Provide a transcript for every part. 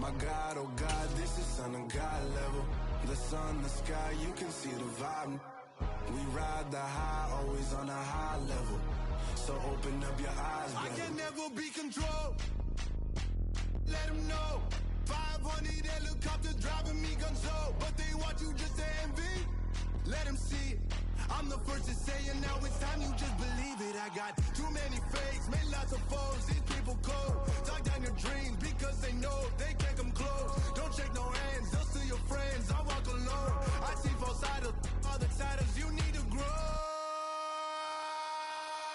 My God, oh God, this is son of God level. The sun, the sky, you can see the vibe. We ride the high, always on a high level. So open up your eyes, baby. I can never be controlled. Let them know. 500 helicopters driving me gonzo. But they want you just to envy. Let them see it. I'm the first to say it, now it's time you just believe it. I got too many fakes, made lots of foes. These people cold. Talk down your dreams because they know they can't come close. Don't shake no hands, they'll steal your friends. I walk alone. I see false idols, all the titles you need to grow.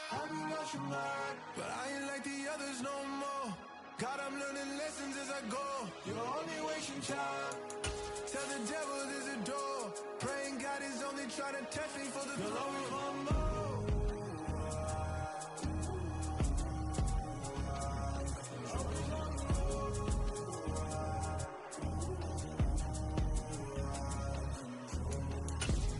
I've been watching mine, but I ain't like the others no more. God, I'm learning lessons as I go. You're only wasting time. Tell the devil there's a door. Praying God is only trying to test me for the glory of more.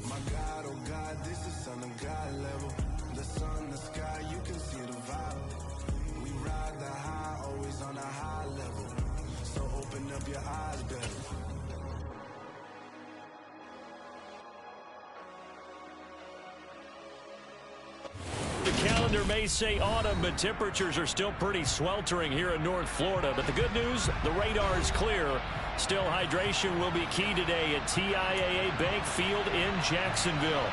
My God, oh God, this is son of God level. The sun, the sky, you can see the vibe. We ride the high, always on a high level. So open up your eyes, baby. The calendar may say autumn, but temperatures are still pretty sweltering here in North Florida. But the good news, the radar is clear. Still, hydration will be key today at TIAA Bank Field in Jacksonville.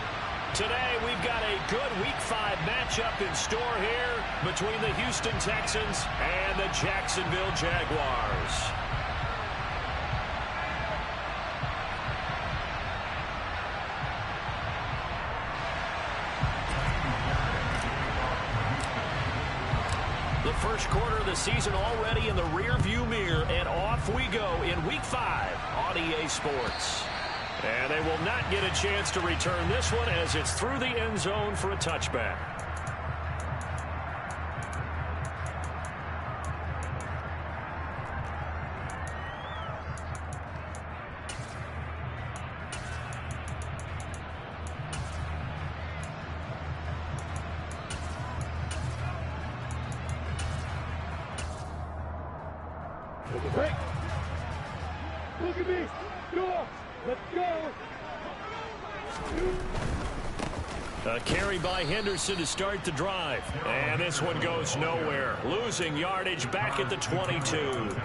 Today, we've got a good Week 5 matchup in store here between the Houston Texans and the Jacksonville Jaguars. The first quarter of the season already in the rear-view mirror, and off we go in Week 5 on EA Sports. And they will not get a chance to return this one as it's through the end zone for a touchback. Break. Look at me. Go. Let's go. A carry by Henderson to start the drive. And this one goes nowhere. Losing yardage back at the 22.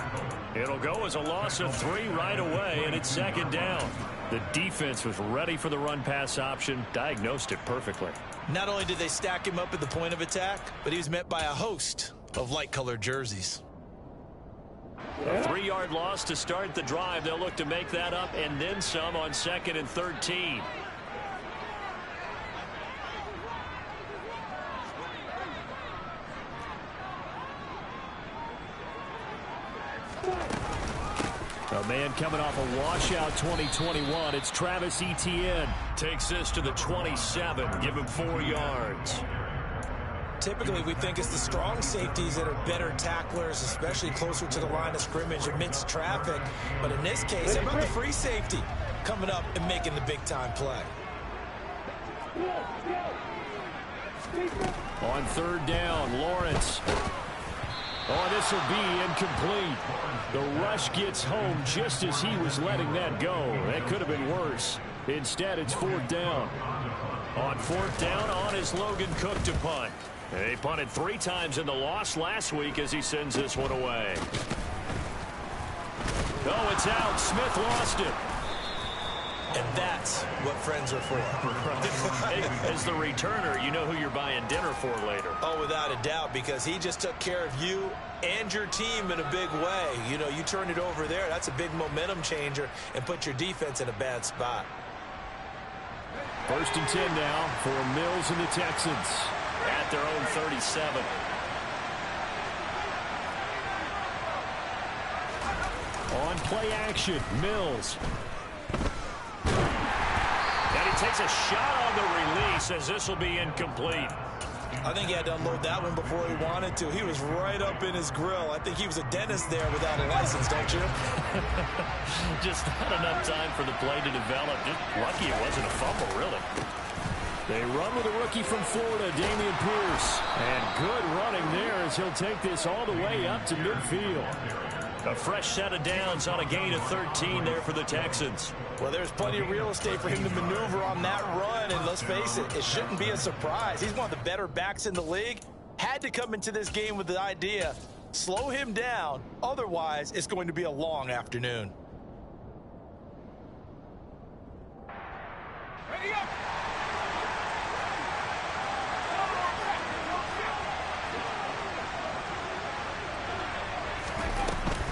It'll go as a loss of 3 right away, and it's second down. The defense was ready for the run-pass option, diagnosed it perfectly. Not only did they stack him up at the point of attack, but he was met by a host of light-colored jerseys. A 3-yard loss to start the drive. They'll look to make that up and then some on 2nd and 13. A man coming off a washout 2021. It's Travis Etienne. Takes this to the 27. Give him 4 yards. Typically, we think it's the strong safeties that are better tacklers, especially closer to the line of scrimmage amidst traffic. But in this case, how about the free safety coming up and making the big-time play? On 3rd down, Lawrence. Oh, this will be incomplete. The rush gets home just as he was letting that go. That could have been worse. Instead, it's 4th down. On 4th down, on is Logan Cook to punt. They punted 3 times in the loss last week as he sends this one away. Oh, it's out. Smith lost it. And that's what friends are for. As the returner, you know who you're buying dinner for later. Oh, without a doubt, because he just took care of you and your team in a big way. You know, you turned it over there. That's a big momentum changer and put your defense in a bad spot. 1st and 10 now for Mills and the Texans at their own 37. On play action, Mills. And he takes a shot on the release as this will be incomplete. I think he had to unload that one before he wanted to. He was right up in his grill. I think he was a dentist there without a license, don't you? Just not enough time for the play to develop. Just lucky it wasn't a fumble, really. They run with a rookie from Florida, Dameon Pierce. And good running there as he'll take this all the way up to midfield. A fresh set of downs on a gain of 13 there for the Texans. Well, there's plenty of real estate for him to maneuver on that run, and let's face it, it shouldn't be a surprise. He's one of the better backs in the league. Had to come into this game with the idea, slow him down, otherwise it's going to be a long afternoon. Ready up!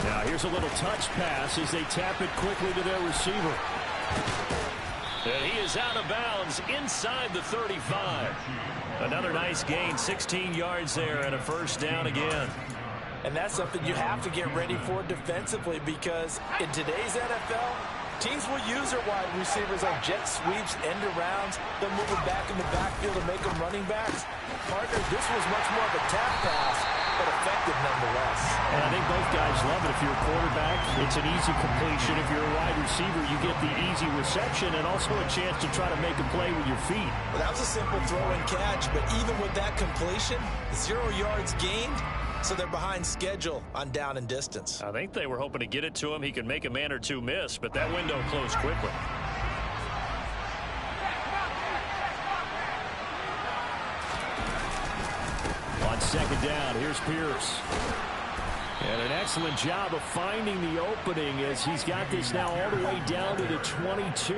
Now here's a little touch pass as they tap it quickly to their receiver. And he is out of bounds inside the 35. Another nice gain, 16 yards there and a first down again. And that's something you have to get ready for defensively, because in today's NFL, teams will use their wide receivers on jet sweeps, end arounds. They'll move them back in the backfield and make them running backs. Partner, this was much more of a tap pass, but effective nonetheless. And I think both guys love it. If you're a quarterback, it's an easy completion. If you're a wide receiver, you get the easy reception and also a chance to try to make a play with your feet. Well, that was a simple throw and catch, but even with that completion, 0 yards gained, so they're behind schedule on down and distance. I think they were hoping to get it to him. He could make a man or two miss, but that window closed quickly. On second down, here's Pierce. And an excellent job of finding the opening as he's got this now all the way down to the 22.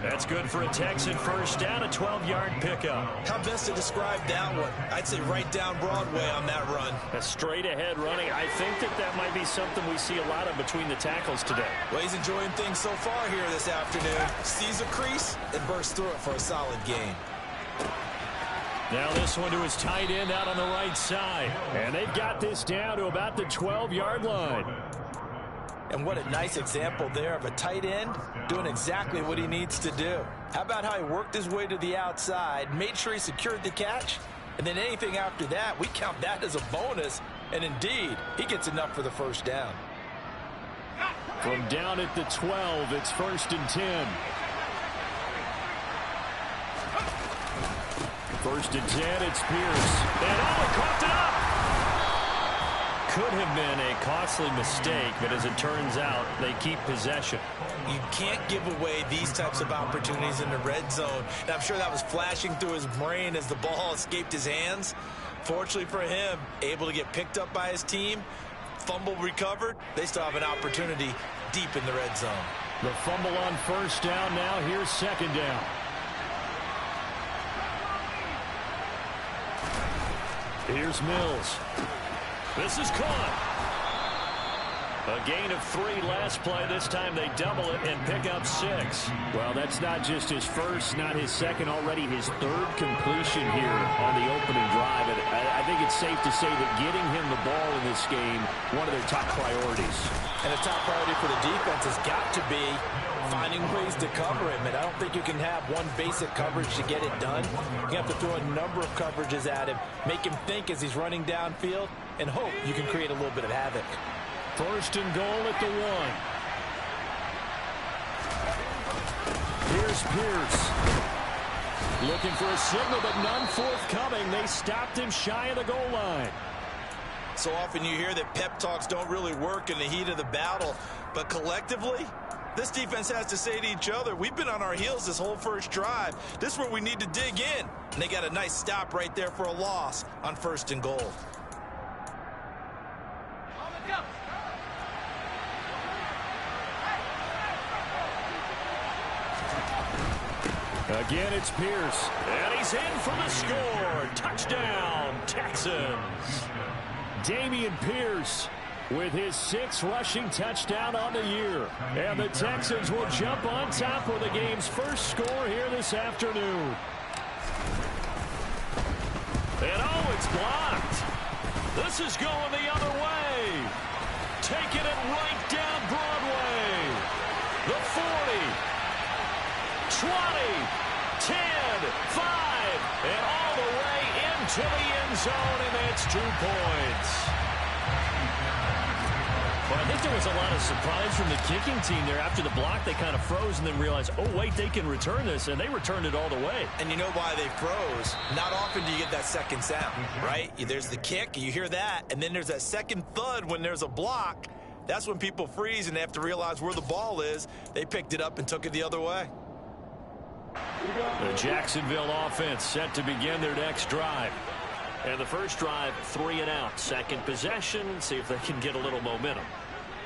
That's good for a Texan first down, a 12-yard pickup. How best to describe that one? I'd say right down Broadway on that run. A straight-ahead running. I think that might be something we see a lot of between the tackles today. Well, he's enjoying things so far here this afternoon. Sees a crease and bursts through it for a solid gain. Now this one to his tight end out on the right side. And they've got this down to about the 12-yard line. And what a nice example there of a tight end doing exactly what he needs to do. How about how he worked his way to the outside, made sure he secured the catch, and then anything after that, we count that as a bonus. And indeed, he gets enough for the first down. From down at the 12, it's 1st and 10. 1st and 10, it's Pierce. And coughed it up! Could have been a costly mistake, but as it turns out, they keep possession. You can't give away these types of opportunities in the red zone. And I'm sure that was flashing through his brain as the ball escaped his hands. Fortunately for him, able to get picked up by his team, fumble recovered. They still have an opportunity deep in the red zone. The fumble on first down now. Here's second down. Here's Mills. This is caught. A gain of 3 last play. This time they double it and pick up 6. Well, that's not just his first, not his second, already his 3rd completion here on the opening drive. And I think it's safe to say that getting him the ball in this game, one of their top priorities. And a top priority for the defense has got to be finding ways to cover him. And I don't think you can have one basic coverage to get it done. You have to throw a number of coverages at him, make him think as he's running downfield, and hope you can create a little bit of havoc. 1st and goal at the 1. Here's Pierce. Looking for a signal, but none forthcoming. They stopped him shy of the goal line. So often you hear that pep talks don't really work in the heat of the battle, but collectively, this defense has to say to each other, we've been on our heels this whole first drive. This is where we need to dig in. And they got a nice stop right there for a loss on 1st and goal. Again, it's Pierce. And he's in for the score. Touchdown, Texans. Dameon Pierce with his 6th rushing touchdown on the year. And the Texans will jump on top with the game's first score here this afternoon. And it's blocked. This is going the other way. Taking it right down Broadway. The 40. 20, 10, 5, and all the way into the end zone, and that's 2 points. Well, I think think there was a lot of surprise from the kicking team there. After the block, they kind of froze and then realized, oh, wait, they can return this, and they returned it all the way. And you know why they froze? Not often do you get that second sound, right? There's the kick, you hear that, and then there's that second thud when there's a block. That's when people freeze and they have to realize where the ball is. They picked it up and took it the other way. The Jacksonville offense set to begin their next drive. And the first drive, 3 and out. Second possession, see if they can get a little momentum.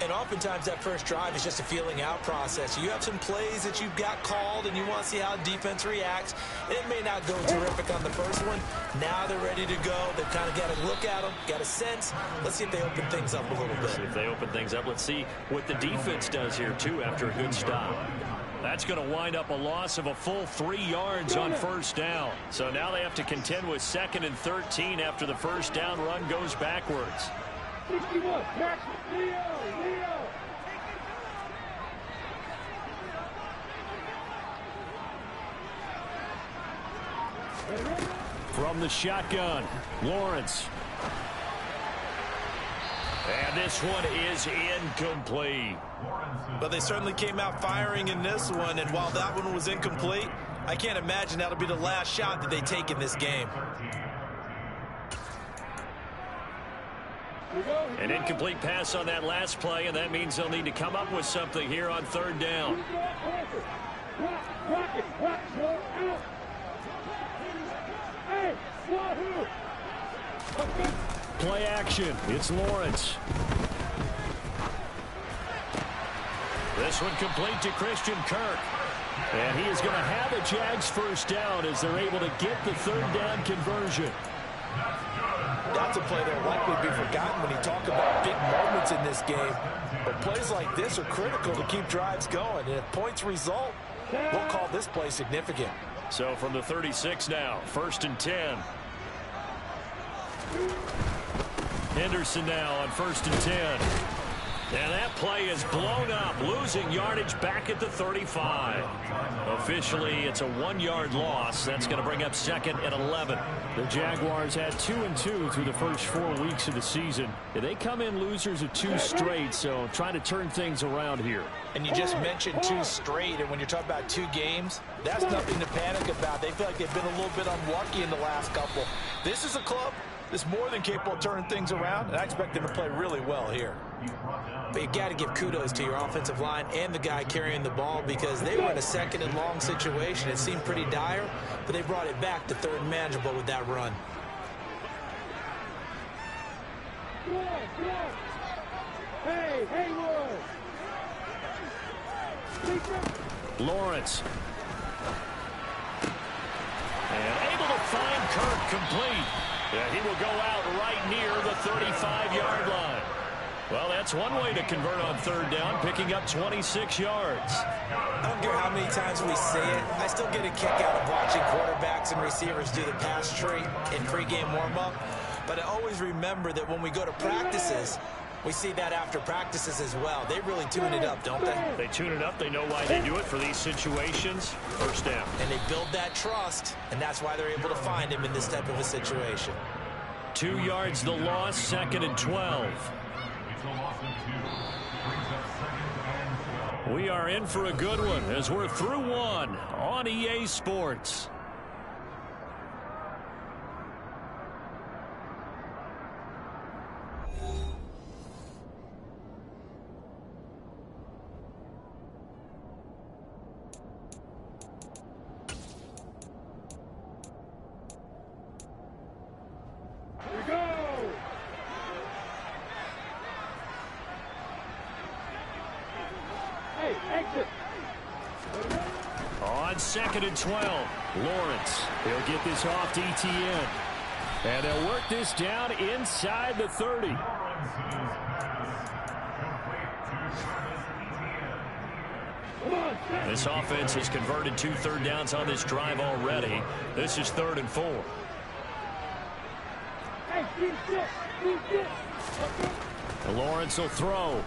And oftentimes that first drive is just a feeling out process. You have some plays that you've got called and you want to see how defense reacts. It may not go terrific on the first one. Now they're ready to go. They've kind of got to look at them, got a sense. Let's see if they open things up a little bit. See if they open things up. Let's see what the defense does here, too, after a good stop. That's going to wind up a loss of a full 3 yards on first down. So now they have to contend with 2nd and 13 after the first down run goes backwards. 61, Jackson, Leo. From the shotgun, Lawrence. And this one is incomplete. But they certainly came out firing in this one, and while that one was incomplete, I can't imagine that'll be the last shot that they take in this game. An incomplete pass on that last play, and that means they'll need to come up with something here on third down. Play action. It's Lawrence. This one complete to Christian Kirk. And he is going to have a Jags first down as they're able to get the third down conversion. That's a play that will likely be forgotten when you talk about big moments in this game. But plays like this are critical to keep drives going. And if points result, we'll call this play significant. So from the 36 now, 1st and 10. Henderson now on 1st and 10. And that play is blown up, losing yardage back at the 35. Officially, it's a 1-yard loss. That's going to bring up 2nd and 11. The Jaguars had 2-2 through the first 4 weeks of the season. They come in losers of 2 straight, so trying to turn things around here. And you just mentioned 2 straight, and when you're talking about 2 games, that's nothing to panic about. They feel like they've been a little bit unlucky in the last couple. This is a club that's more than capable of turning things around, and I expect them to play really well here. But you've got to give kudos to your offensive line and the guy carrying the ball, because they were in a 2nd and long situation. It seemed pretty dire, but they brought it back to 3rd and manageable with that run. Hey, Haywood! Lawrence. And able to find Kirk complete. Yeah, he will go out right near the 35-yard line. Well, that's one way to convert on third down, picking up 26 yards. I don't care how many times we say it. I still get a kick out of watching quarterbacks and receivers do the pass tree in pregame warm-up. But I always remember that when we go to practices, we see that after practices as well. They really tune it up, don't they? They tune it up. They know why they do it for these situations. First down. And they build that trust, and that's why they're able to find him in this type of a situation. 2 yards the loss, 2nd and 12. We are in for a good one as we're through one on EA Sports. On 2nd and 12, Lawrence. He'll get this off to ETN. And they'll work this down inside the 30. This offense has converted 2 third downs on this drive already. This is 3rd and 4. Lawrence will throw.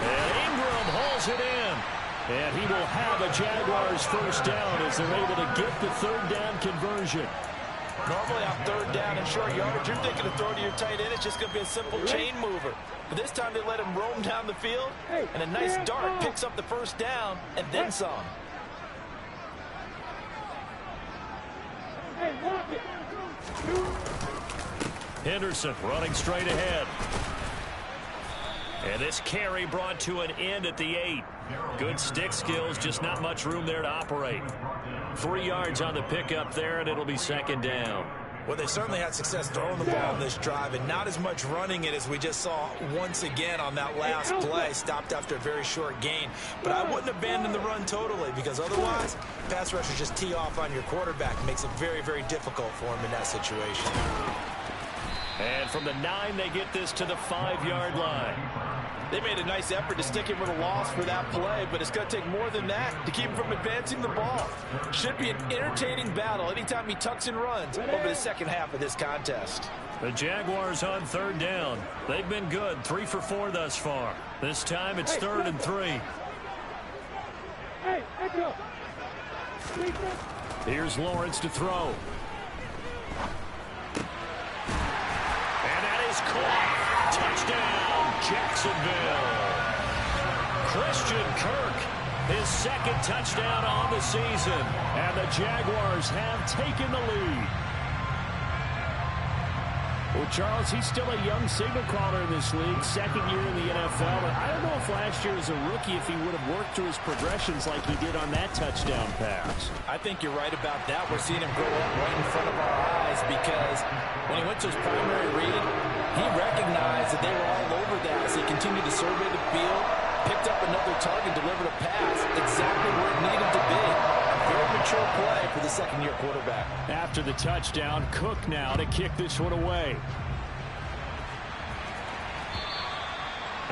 And Ingram hauls it in. And he will have a Jaguars first down as they're able to get the third down conversion. Normally on third down and short yardage, you're thinking of throwing to your tight end. It's just going to be a simple chain mover. But this time they let him roam down the field, and a nice dart picks up the first down and then some. Henderson running straight ahead. And this carry brought to an end at the 8. Good stick skills, just not much room there to operate. 3 yards on the pickup there, and it'll be second down. Well, they certainly had success throwing the ball in this drive, and not as much running it as we just saw once again on that last play. Stopped after a very short gain. But I wouldn't abandon the run totally, because otherwise, pass rushers just tee off on your quarterback. Makes it very, very difficult for him in that situation. And from the 9, they get this to the 5-yard line. They made a nice effort to stick him with a loss for that play, but it's going to take more than that to keep him from advancing the ball. Should be an entertaining battle anytime he tucks and runs over the second half of this contest. The Jaguars on third down. They've been good, 3 for 4 thus far. This time it's 3rd and 3. Here's Lawrence to throw. And that is caught. Touchdown, Jacksonville. Christian Kirk, his second touchdown on the season. And the Jaguars have taken the lead. Well, Charles, he's still a young signal caller in this league, second year in the NFL. But I don't know if last year as a rookie, if he would have worked through his progressions like he did on that touchdown pass. I think you're right about that. We're seeing him grow up right in front of our eyes, because when he went to his primary read, he recognized that they were all over that as he continued to survey the field, picked up another target, delivered a pass exactly where it needed to be. Very mature play for the second-year quarterback. After the touchdown, Cook now to kick this one away.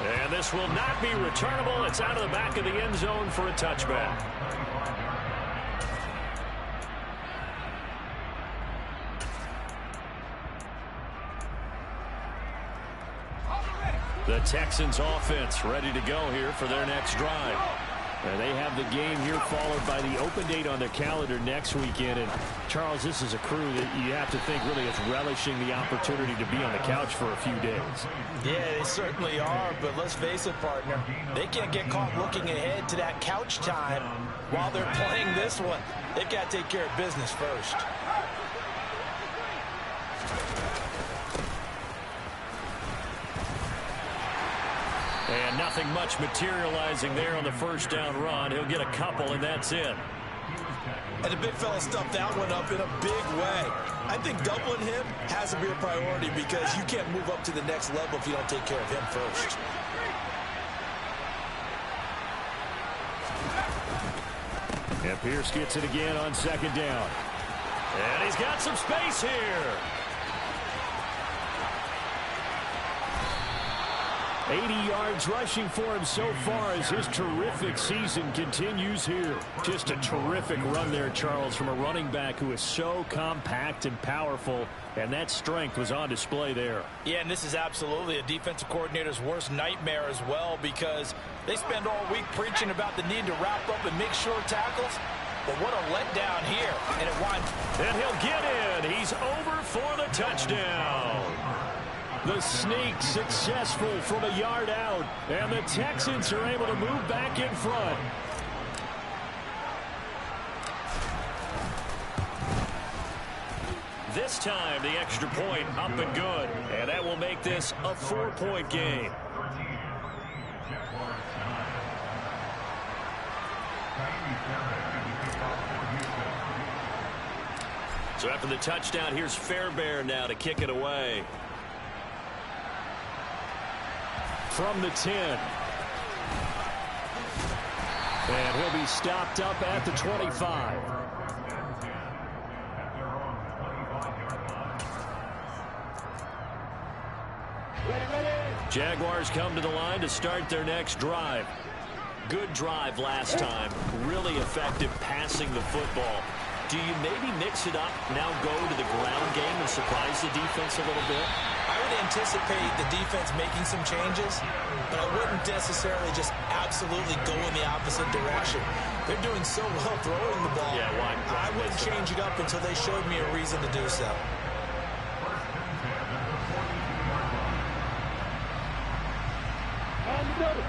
And this will not be returnable. It's out of the back of the end zone for a touchback. The Texans offense ready to go here for their next drive. And they have the game here followed by the open date on their calendar next weekend. And, Charles, this is a crew that you have to think really is relishing the opportunity to be on the couch for a few days. Yeah, they certainly are, but let's face it, partner. They can't get caught looking ahead to that couch time while they're playing this one. They've got to take care of business first. And nothing much materializing there on the first down run. He'll get a couple, and that's it. And the big fella stuffed that one up in a big way. I think doubling him has to be a priority, because you can't move up to the next level if you don't take care of him first. And Pierce gets it again on second down. And he's got some space here. 80 yards rushing for him so far as his terrific season continues here. Just a terrific run there, Charles, from a running back who is so compact and powerful, and that strength was on display there. Yeah, and this is absolutely a defensive coordinator's worst nightmare as well, because they spend all week preaching about the need to wrap up and make short tackles. But what a letdown here. And it winds. And he'll get in. He's over for the touchdown. The sneak successful from a yard out, and the Texans are able to move back in front. This time, the extra point up and good, and that will make this a 4-point game. So after the touchdown, here's Fairbairn now to kick it away. From the 10. And he'll be stopped up at the 25. Jaguars come to the line to start their next drive. Good drive last time. Really effective passing the football. Do you maybe mix it up, now go to the ground game and surprise the defense a little bit? I would anticipate the defense making some changes, but I wouldn't necessarily just absolutely go in the opposite direction. They're doing so well throwing the ball. Yeah, why I wouldn't change it up until they showed me a reason to do so.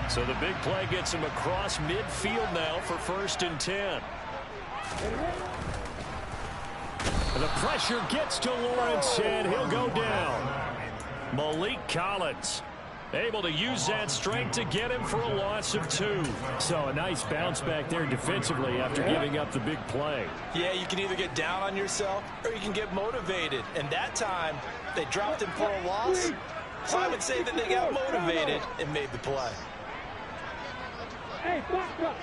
So the big play gets him across midfield now for 1st and 10. The pressure gets to Lawrence, and he'll go down. Malik Collins able to use that strength to get him for a loss of 2. So a nice bounce back there defensively after giving up the big play. Yeah, you can either get down on yourself or you can get motivated. And that time, they dropped him for a loss. So I would say that they got motivated and made the play. Hey, box drop.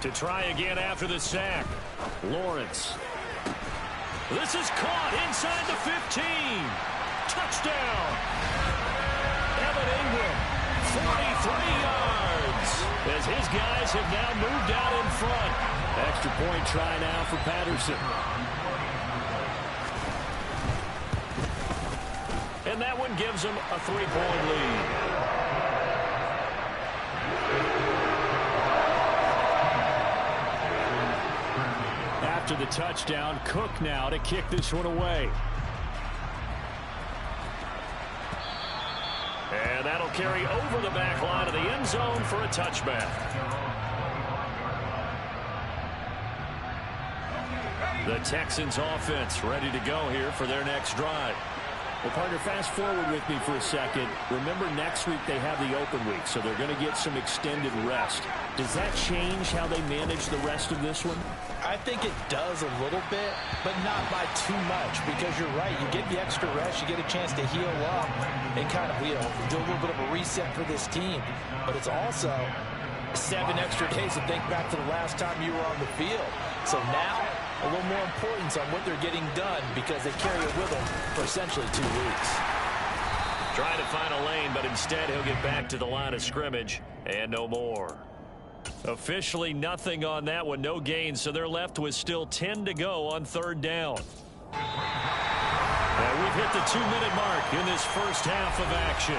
To try again after the sack. Lawrence. This is caught inside the 15. Touchdown. Evan Ingram, 43 yards. As his guys have now moved out in front. Extra point try now for Patterson. And that one gives them a 3-point lead. After the touchdown, Cook now to kick this one away. And that'll carry over the back line of the end zone for a touchback. The Texans offense ready to go here for their next drive. Well, partner, fast forward with me for a second. Remember, next week they have the open week, so they're going to get some extended rest. Does that change how they manage the rest of this one? I think it does a little bit, but not by too much, because you're right. You get the extra rest, you get a chance to heal up and kind of, do a little bit of a reset for this team. But it's also 7 extra days to think back to the last time you were on the field. So now, a little more importance on what they're getting done because they carry it with them for essentially 2 weeks. Trying to find a lane, but instead he'll get back to the line of scrimmage and no more. Officially nothing on that one, no gain, so they're left with still 10 to go on 3rd down. And we've hit the 2-minute mark in this first half of action.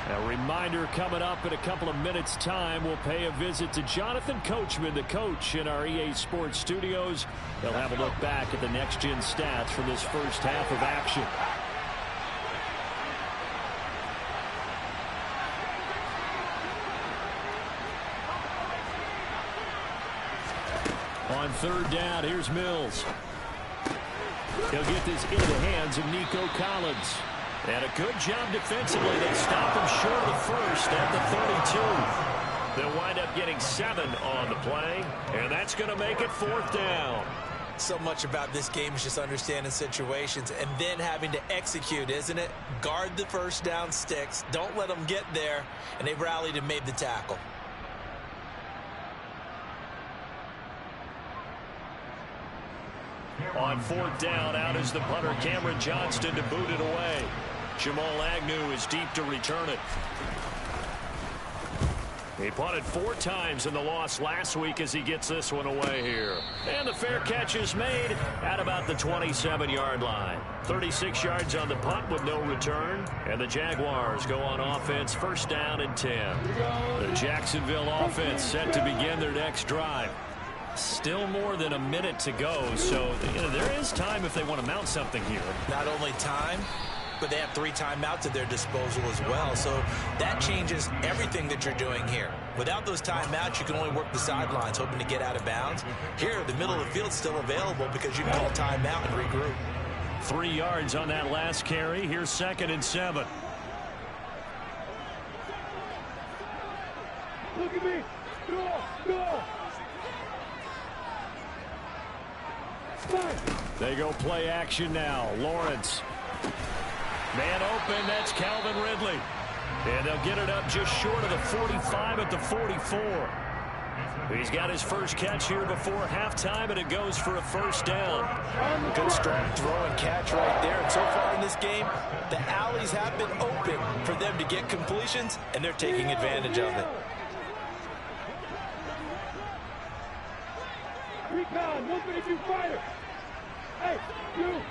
A reminder coming up in a couple of minutes' time. We'll pay a visit to Jonathan Coachman, the coach in our EA Sports studios. He'll have a look back at the next-gen stats from this first half of action. On 3rd down, here's Mills. He'll get this into the hands of Nico Collins. And a good job defensively. They stop him short of the first at the 32. They'll wind up getting 7 on the play, and that's going to make it 4th down. So much about this game is just understanding situations and then having to execute, isn't it? Guard the first down sticks. Don't let them get there, and they rallied and made the tackle. On 4th down, out is the punter, Cameron Johnston, to boot it away. Jamal Agnew is deep to return it. He punted 4 times in the loss last week as he gets this one away here. And the fair catch is made at about the 27-yard line. 36 yards on the punt with no return. And the Jaguars go on offense, 1st down and 10. The Jacksonville offense set to begin their next drive. Still more than a minute to go, so there is time if they want to mount something here. Not only time, but they have 3 timeouts at their disposal as well. So that changes everything that you're doing here. Without those timeouts, you can only work the sidelines, hoping to get out of bounds. Here, the middle of the field's still available because you can call timeout and regroup. 3 yards on that last carry. Here's 2nd and 7. Look at me. Go. They go play action now. Lawrence. Man open, that's Calvin Ridley. And they'll get it up just short of the 45 at the 44. He's got his first catch here before halftime, and it goes for a 1st down. Good strong throw and catch right there. And so far in this game, the alleys have been open for them to get completions, and they're taking advantage of it. Recon, 132 fighter. Hey, you.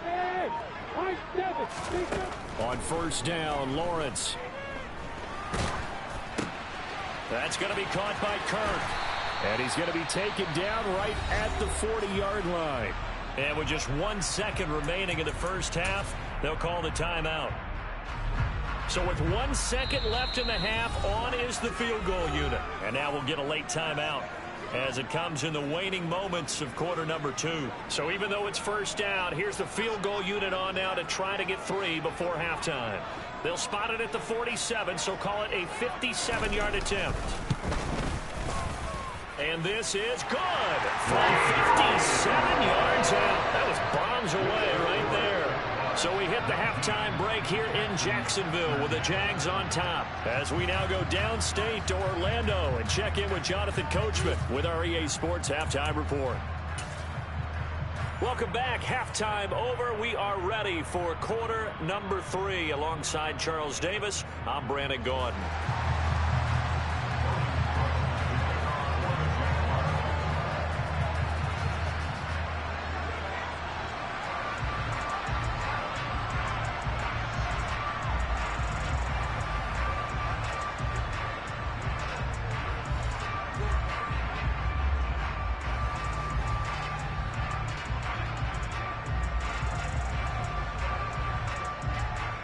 Hey, I 7. On 1st down, Lawrence. That's going to be caught by Kirk. And he's going to be taken down right at the 40-yard line. And with just 1 second remaining in the first half, they'll call the timeout. So with 1 second left in the half, on is the field goal unit. And now we'll get a late timeout as it comes in the waning moments of quarter number 2. So even though it's first down, here's the field goal unit on now to try to get 3 before halftime. They'll spot it at the 47, so call it a 57-yard attempt. And this is good from 57 yards out. That was bombs away right there. So we hit the halftime break here in Jacksonville with the Jags on top. As we now go downstate to Orlando and check in with Jonathan Coachman with our EA Sports Halftime Report. Welcome back. Halftime over. We are ready for quarter number 3. Alongside Charles Davis, I'm Brandon Gaudin.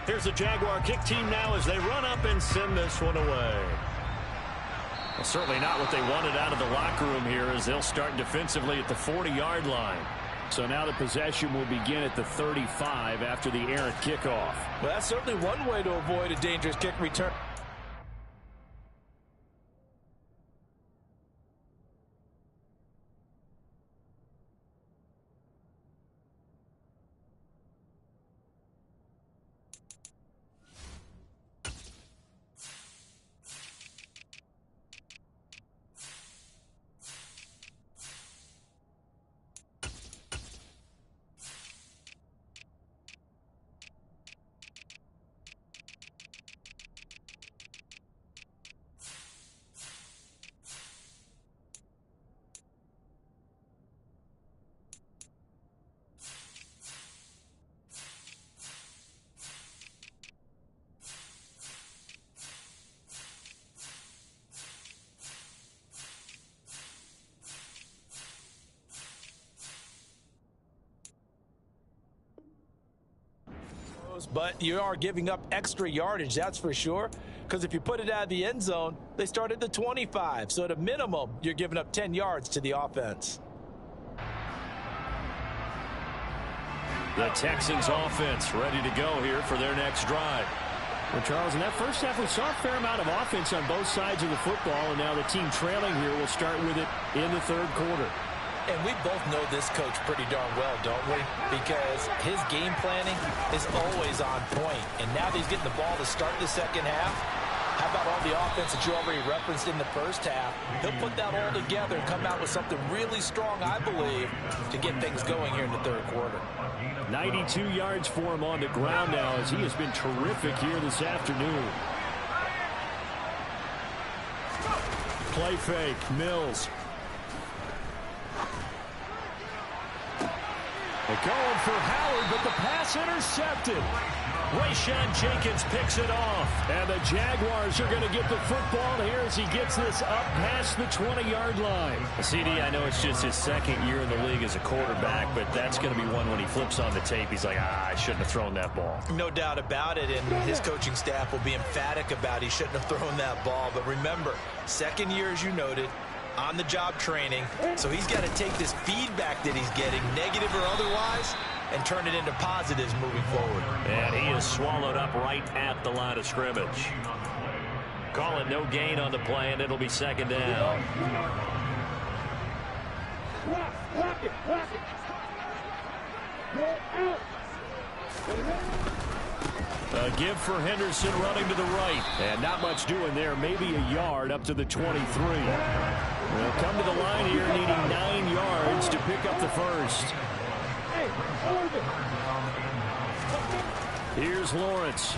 Here's the Jaguar kick team now as they run up and send this one away. Well, certainly not what they wanted out of the locker room here as they'll start defensively at the 40-yard line. So now the possession will begin at the 35 after the errant kickoff. Well, that's certainly one way to avoid a dangerous kick return. But you are giving up extra yardage, that's for sure. Because if you put it out of the end zone, they start at the 25. So at a minimum, you're giving up 10 yards to the offense. The Texans offense ready to go here for their next drive. Well, Charles, in that first half, we saw a fair amount of offense on both sides of the football, and now the team trailing here will start with it in the third quarter. And we both know this coach pretty darn well, don't we? Because his game planning is always on point. And now that he's getting the ball to start the second half, how about all the offense that you already referenced in the first half? He'll put that all together and come out with something really strong, I believe, to get things going here in the third quarter. 92 yards for him on the ground now as he has been terrific here this afternoon. Play fake, Mills. They're going for Howard, but the pass intercepted. Rayshawn Jenkins picks it off. And the Jaguars are going to get the football here as he gets this up past the 20-yard line. CD, I know it's just his second year in the league as a quarterback, but that's going to be one when he flips on the tape. He's like, I shouldn't have thrown that ball. No doubt about it, and his coaching staff will be emphatic about he shouldn't have thrown that ball. But remember, second year, as you noted, on-the-job training, so he's got to take this feedback that he's getting, negative or otherwise, and turn it into positives moving forward. And he is swallowed up right at the line of scrimmage. Call it no gain on the play, and it'll be second down. Block it. Go out. A give for Henderson running to the right. And not much doing there. Maybe a yard up to the 23. They'll come to the line here needing 9 yards to pick up the first. Here's Lawrence.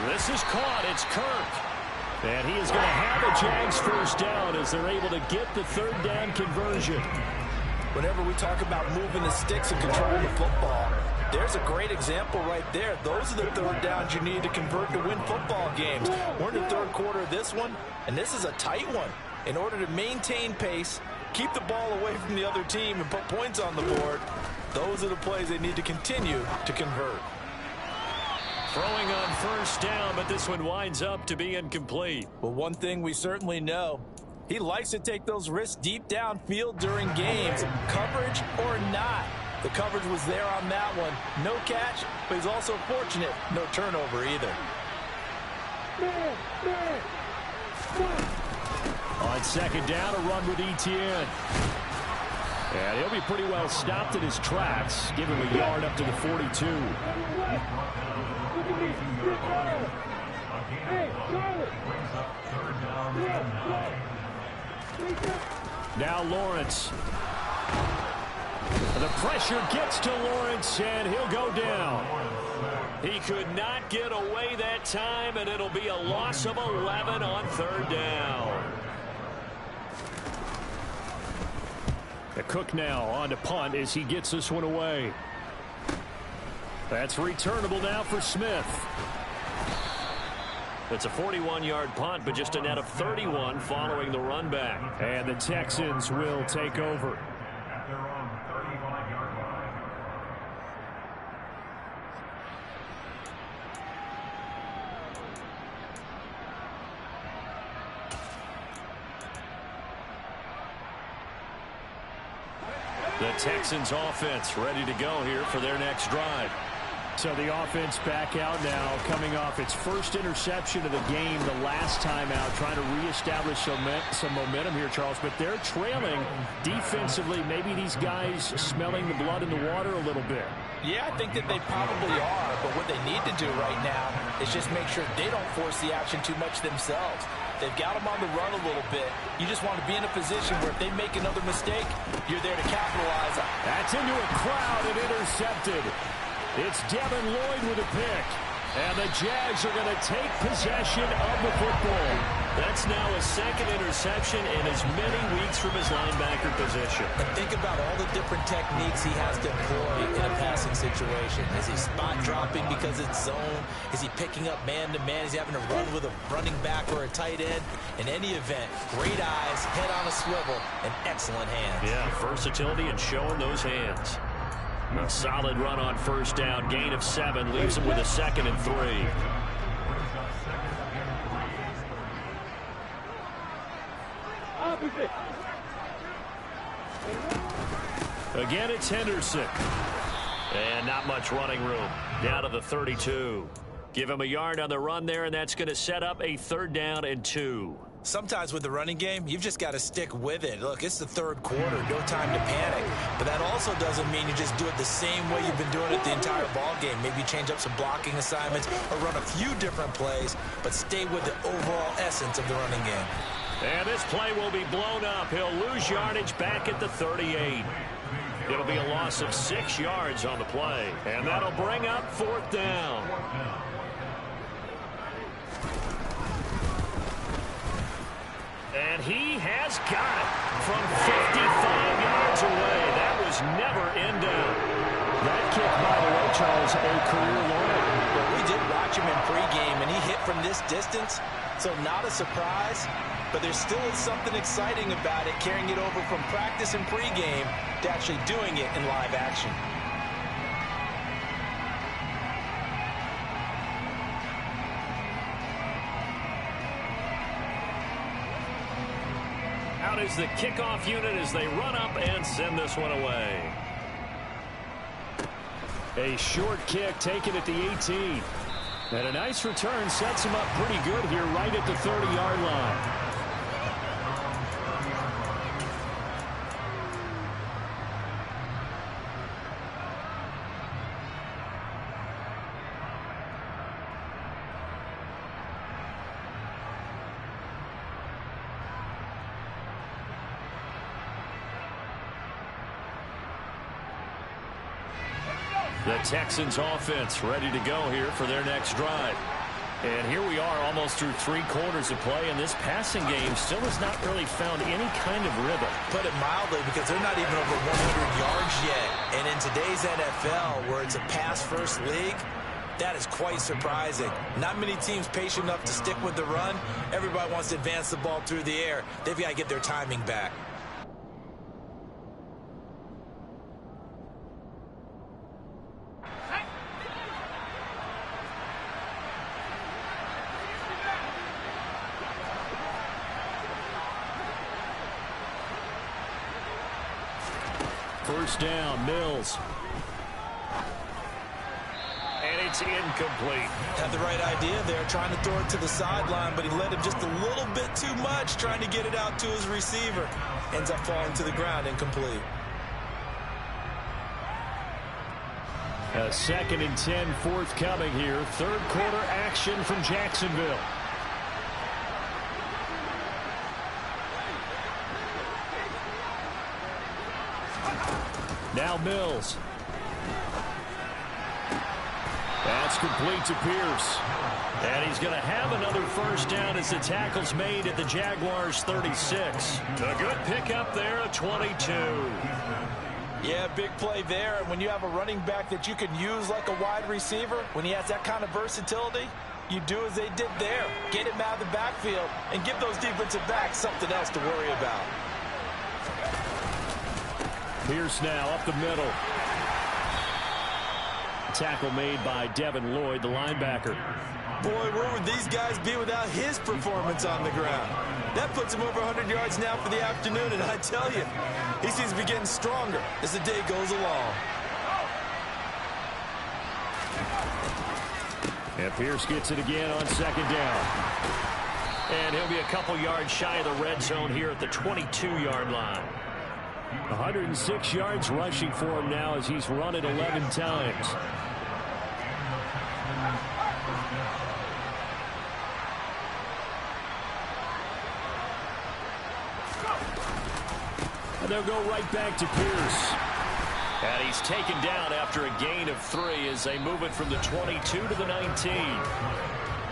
This is caught. It's Kirk. And he is going to have a Jags first down as they're able to get the third down conversion. Whenever we talk about moving the sticks and controlling the football, There's a great example right there. Those are the third downs you need to convert to win football games. We're in the third quarter of this one, and this is a tight one. In order to maintain pace, keep the ball away from the other team, and put points on the board, those are the plays they need to continue to convert. Throwing on first down, but this one winds up to be incomplete. Well, one thing we certainly know, he likes to take those risks deep downfield during games, coverage or not. The coverage was there on that one. No catch, but he's also fortunate. No turnover either. On second down, a run with Etienne. And he'll be pretty well stopped in his tracks. Give him a yard up to the 42. Now Lawrence. The pressure gets to Lawrence, and he'll go down. He could not get away that time, and it'll be a loss of 11 on third down. The Cook now on to punt as he gets this one away. That's returnable now for Smith. It's a 41-yard punt, but just a net of 31 following the run back. And the Texans will take over. The Texans offense ready to go here for their next drive. So the offense back out now, coming off its first interception of the game the last time out, trying to reestablish some momentum here, Charles. But they're trailing defensively. Maybe these guys smelling the blood in the water a little bit. Yeah, I think that they probably are. But what they need to do right now is just make sure they don't force the action too much themselves. They've got them on the run a little bit. You just want to be in a position where if they make another mistake, you're there to capitalize on. That's into a crowd and intercepted. It's Devin Lloyd with a pick. And the Jags are going to take possession of the football. That's now a second interception in as many weeks from his linebacker position. And think about all the different techniques he has to employ in a passing situation. Is he spot dropping because it's zone? Is he picking up man-to-man? Is he having to run with a running back or a tight end? In any event, great eyes, head on a swivel, and excellent hands. Yeah, versatility and showing those hands. A solid run on first down. Gain of 7 leaves him with a 2nd and 3. Again, it's Henderson. And not much running room. Down to the 32. Give him a yard on the run there, and that's going to set up a 3rd down and 2. Sometimes with the running game, you've just got to stick with it. Look, it's the third quarter. No time to panic. But that also doesn't mean you just do it the same way you've been doing it the entire ball game. Maybe change up some blocking assignments or run a few different plays, but stay with the overall essence of the running game. And this play will be blown up. He'll lose yardage back at the 38. It'll be a loss of 6 yards on the play. And that'll bring up 4th down. And he has got it from 55 yards away. That was never in doubt. That kick, by the way, Charles, a career low. Well, we did watch him in pregame, and he hit from this distance, so not a surprise. But there still is something exciting about it, carrying it over from practice and pregame to actually doing it in live action. Out is the kickoff unit as they run up and send this one away. A short kick taken at the 18. And a nice return sets him up pretty good here right at the 30-yard line. The Texans offense ready to go here for their next drive. And here we are almost through 3 quarters of play, and this passing game still has not really found any kind of rhythm. Put it mildly, because they're not even over 100 yards yet. And in today's NFL, where it's a pass-first league, that is quite surprising. Not many teams patient enough to stick with the run. Everybody wants to advance the ball through the air. They've got to get their timing back. First down, Mills. And it's incomplete. Had the right idea there, trying to throw it to the sideline, but he led him just a little bit too much, trying to get it out to his receiver. Ends up falling to the ground, incomplete. A 2nd and 10 forthcoming here. Third quarter action from Jacksonville. Now Mills. That's complete to Pierce. And he's going to have another first down as the tackle's made at the Jaguars' 36. A good pickup there at 22. Yeah, big play there. And when you have a running back that you can use like a wide receiver, when he has that kind of versatility, you do as they did there. Get him out of the backfield and give those defensive backs something else to worry about. Pierce now up the middle. Tackle made by Devin Lloyd, the linebacker. Boy, where would these guys be without his performance on the ground? That puts him over 100 yards now for the afternoon, and I tell you, he seems to be getting stronger as the day goes along. And Pierce gets it again on 2nd down. And he'll be a couple yards shy of the red zone here at the 22-yard line. 106 yards rushing for him now as he's run it 11 times. And they'll go right back to Pierce. And he's taken down after a gain of 3 as they move it from the 22 to the 19.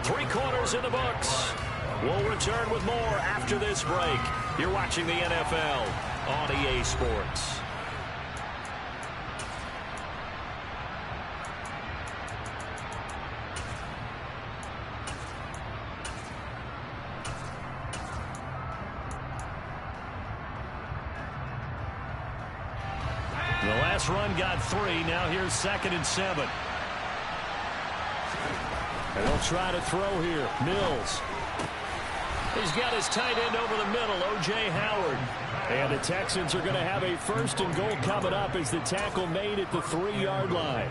3 quarters in the books. We'll return with more after this break. You're watching the NFL on EA Sports. The last run got 3. Now here's 2nd and 7. And they'll try to throw here. Mills. He's got his tight end over the middle, O.J. Howard. And the Texans are going to have a 1st and goal coming up as the tackle made at the 3-yard line.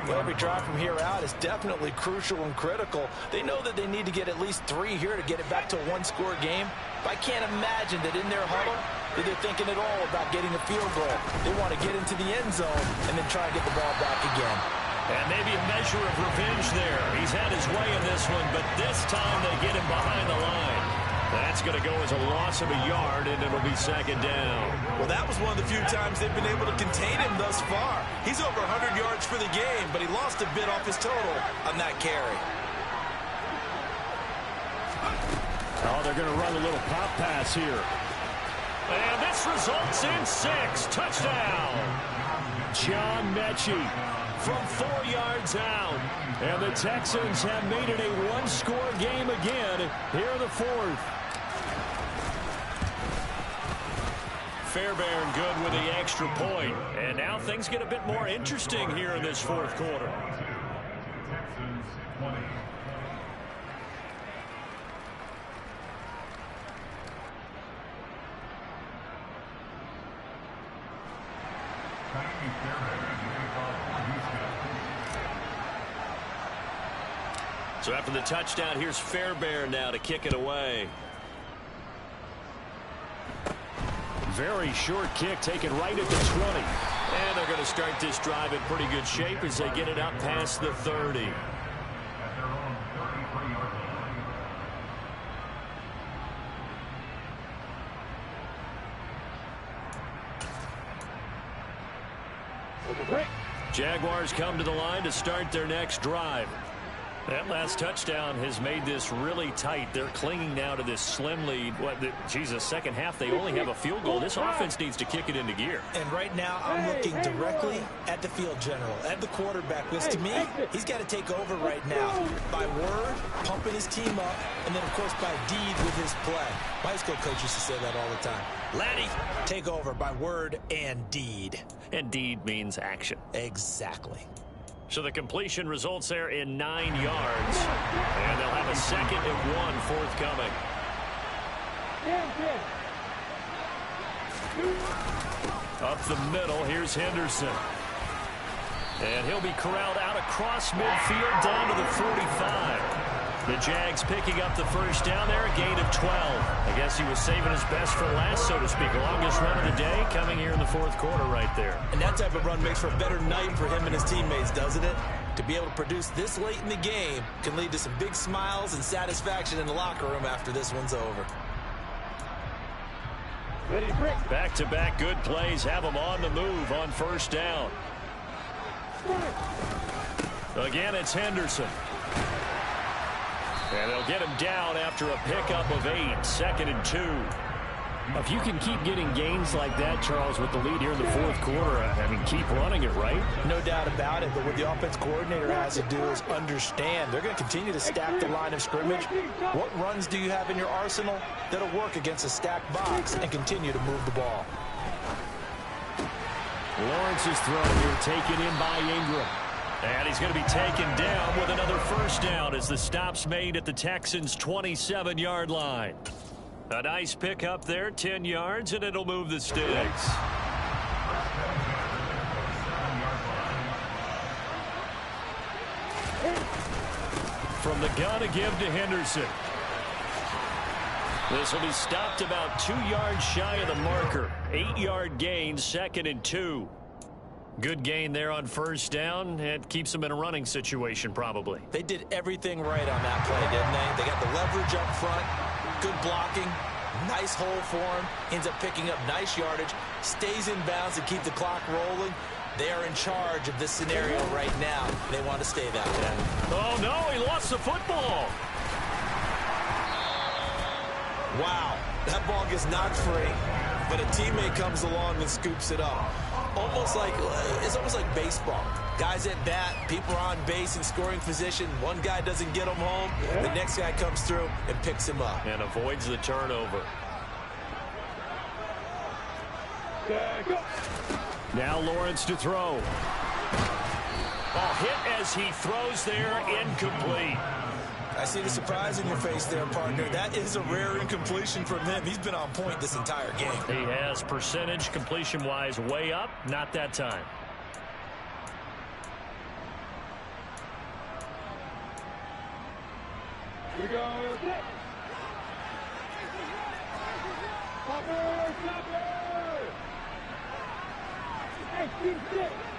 Well, every drive from here out is definitely crucial and critical. They know that they need to get at least 3 here to get it back to a 1-score game. But I can't imagine that in their huddle that they're thinking at all about getting a field goal. They want to get into the end zone and then try and get the ball back again. And maybe a measure of revenge there. He's had his way in this one, but this time they get him behind the line. That's going to go as a loss of a yard, and it'll be 2nd down. Well, that was one of the few times they've been able to contain him thus far. He's over 100 yards for the game, but he lost a bit off his total on that carry. Oh, they're going to run a little pop pass here. And this results in 6. Touchdown. John Mechie from 4 yards out. And the Texans have made it a 1-score game again here in the 4th. Fairbairn good with the extra point. And now things get a bit more interesting here in this 4th quarter. So after the touchdown, here's Fairbairn now to kick it away. Very short kick taken right at the 20. And they're going to start this drive in pretty good shape as they get it up past the 30. Jaguars come to the line to start their next drive. That last touchdown has made this really tight. They're clinging now to this slim lead. Second half, they only have a field goal. This offense needs to kick it into gear. And right now, I'm looking directly at the field general, at the quarterback, which to me, he's got to take over right now. By word, pumping his team up, and then, of course, by deed with his play. My high school coach used to say that all the time. Laddie, take over by word and deed. And deed means action. Exactly. So the completion results there in 9 yards. And they'll have a 2nd and 1 forthcoming. Up the middle, here's Henderson. And he'll be corralled out across midfield down to the 45. The Jags picking up the first down there, a gain of 12. I guess he was saving his best for last, so to speak. Longest run of the day coming here in the 4th quarter right there. And that type of run makes for a better night for him and his teammates, doesn't it? To be able to produce this late in the game can lead to some big smiles and satisfaction in the locker room after this one's over. Back-to-back good plays have them on the move on first down. Again, it's Henderson. And they'll get him down after a pickup of 8, 2nd and 2. If you can keep getting gains like that, Charles, with the lead here in the 4th quarter, I mean, keep running it, right? No doubt about it, but what the offense coordinator has to do is understand they're going to continue to stack the line of scrimmage. What runs do you have in your arsenal that'll work against a stacked box and continue to move the ball? Lawrence's throw here taken in by Ingram. And he's going to be taken down with another first down as the stop's made at the Texans' 27-yard line. A nice pickup there, 10 yards, and it'll move the sticks. From the gun, a give to Henderson. This will be stopped about 2 yards shy of the marker. 8-yard gain, 2nd and 2. Good gain there on first down. It keeps them in a running situation, probably. They did everything right on that play, didn't they? They got the leverage up front, good blocking, nice hole for him, ends up picking up nice yardage, stays in bounds to keep the clock rolling. They are in charge of this scenario right now. They want to stay that way. Oh, no, he lost the football. Wow, that ball gets knocked free, but a teammate comes along and scoops it up. It's almost like baseball. Guys at bat, people are on base in scoring position. One guy doesn't get him home. The next guy comes through and picks him up. And avoids the turnover. Now Lawrence to throw. Ball hit as he throws there, incomplete. I see the surprise in your face there, partner. That is a rare incompletion from him. He's been on point this entire game. He has percentage completion-wise way up. Not that time. Here we go.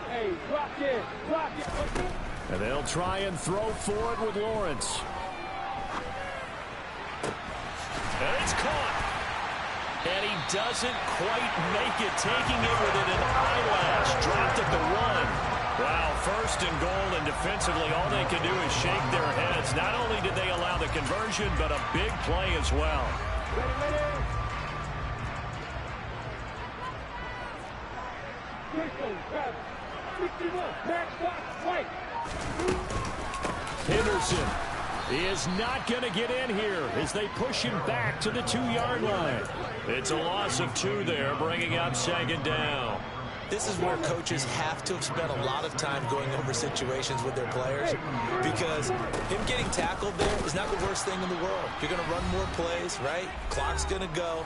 Hey, block it. And they'll try and throw for it with Lawrence. And it's caught. And he doesn't quite make it, taking it within an eyelash. Dropped at the 1. Wow, 1st and goal, and defensively all they can do is shake their heads. Not only did they allow the conversion, but a big play as well. Henderson is not going to get in here as they push him back to the 2-yard line. It's a loss of 2 there, bringing up 2nd down. This is where coaches have to have spent a lot of time going over situations with their players, because him getting tackled there is not the worst thing in the world. You're going to run more plays, right? Clock's going to go.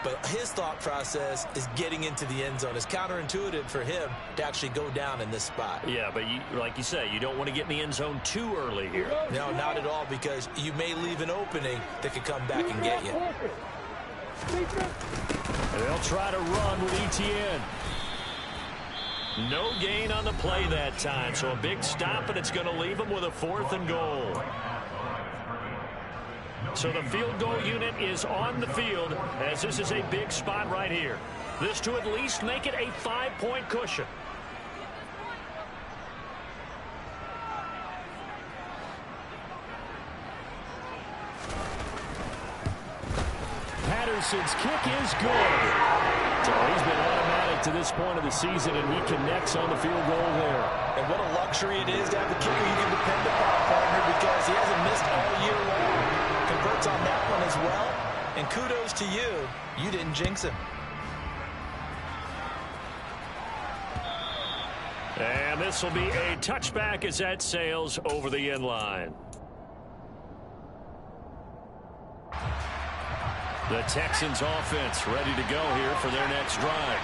But his thought process is getting into the end zone. It's counterintuitive for him to actually go down in this spot. Yeah, but like you say, you don't want to get in the end zone too early here. No, not at all, because you may leave an opening that could come back and get you. And they'll try to run with Etienne. No gain on the play that time, so a big stop, and it's going to leave them with a 4th and goal. So the field goal unit is on the field, as this is a big spot right here. This to at least make it a 5-point cushion. Jefferson's kick is good. So he's been automatic to this point of the season, and he connects on the field goal there. And what a luxury it is to have a kicker you can depend upon, partner, because he hasn't missed all year long. Converts on that one as well. And kudos to you. You didn't jinx him. And this will be a touchback as that sails over the end line. The Texans offense ready to go here for their next drive.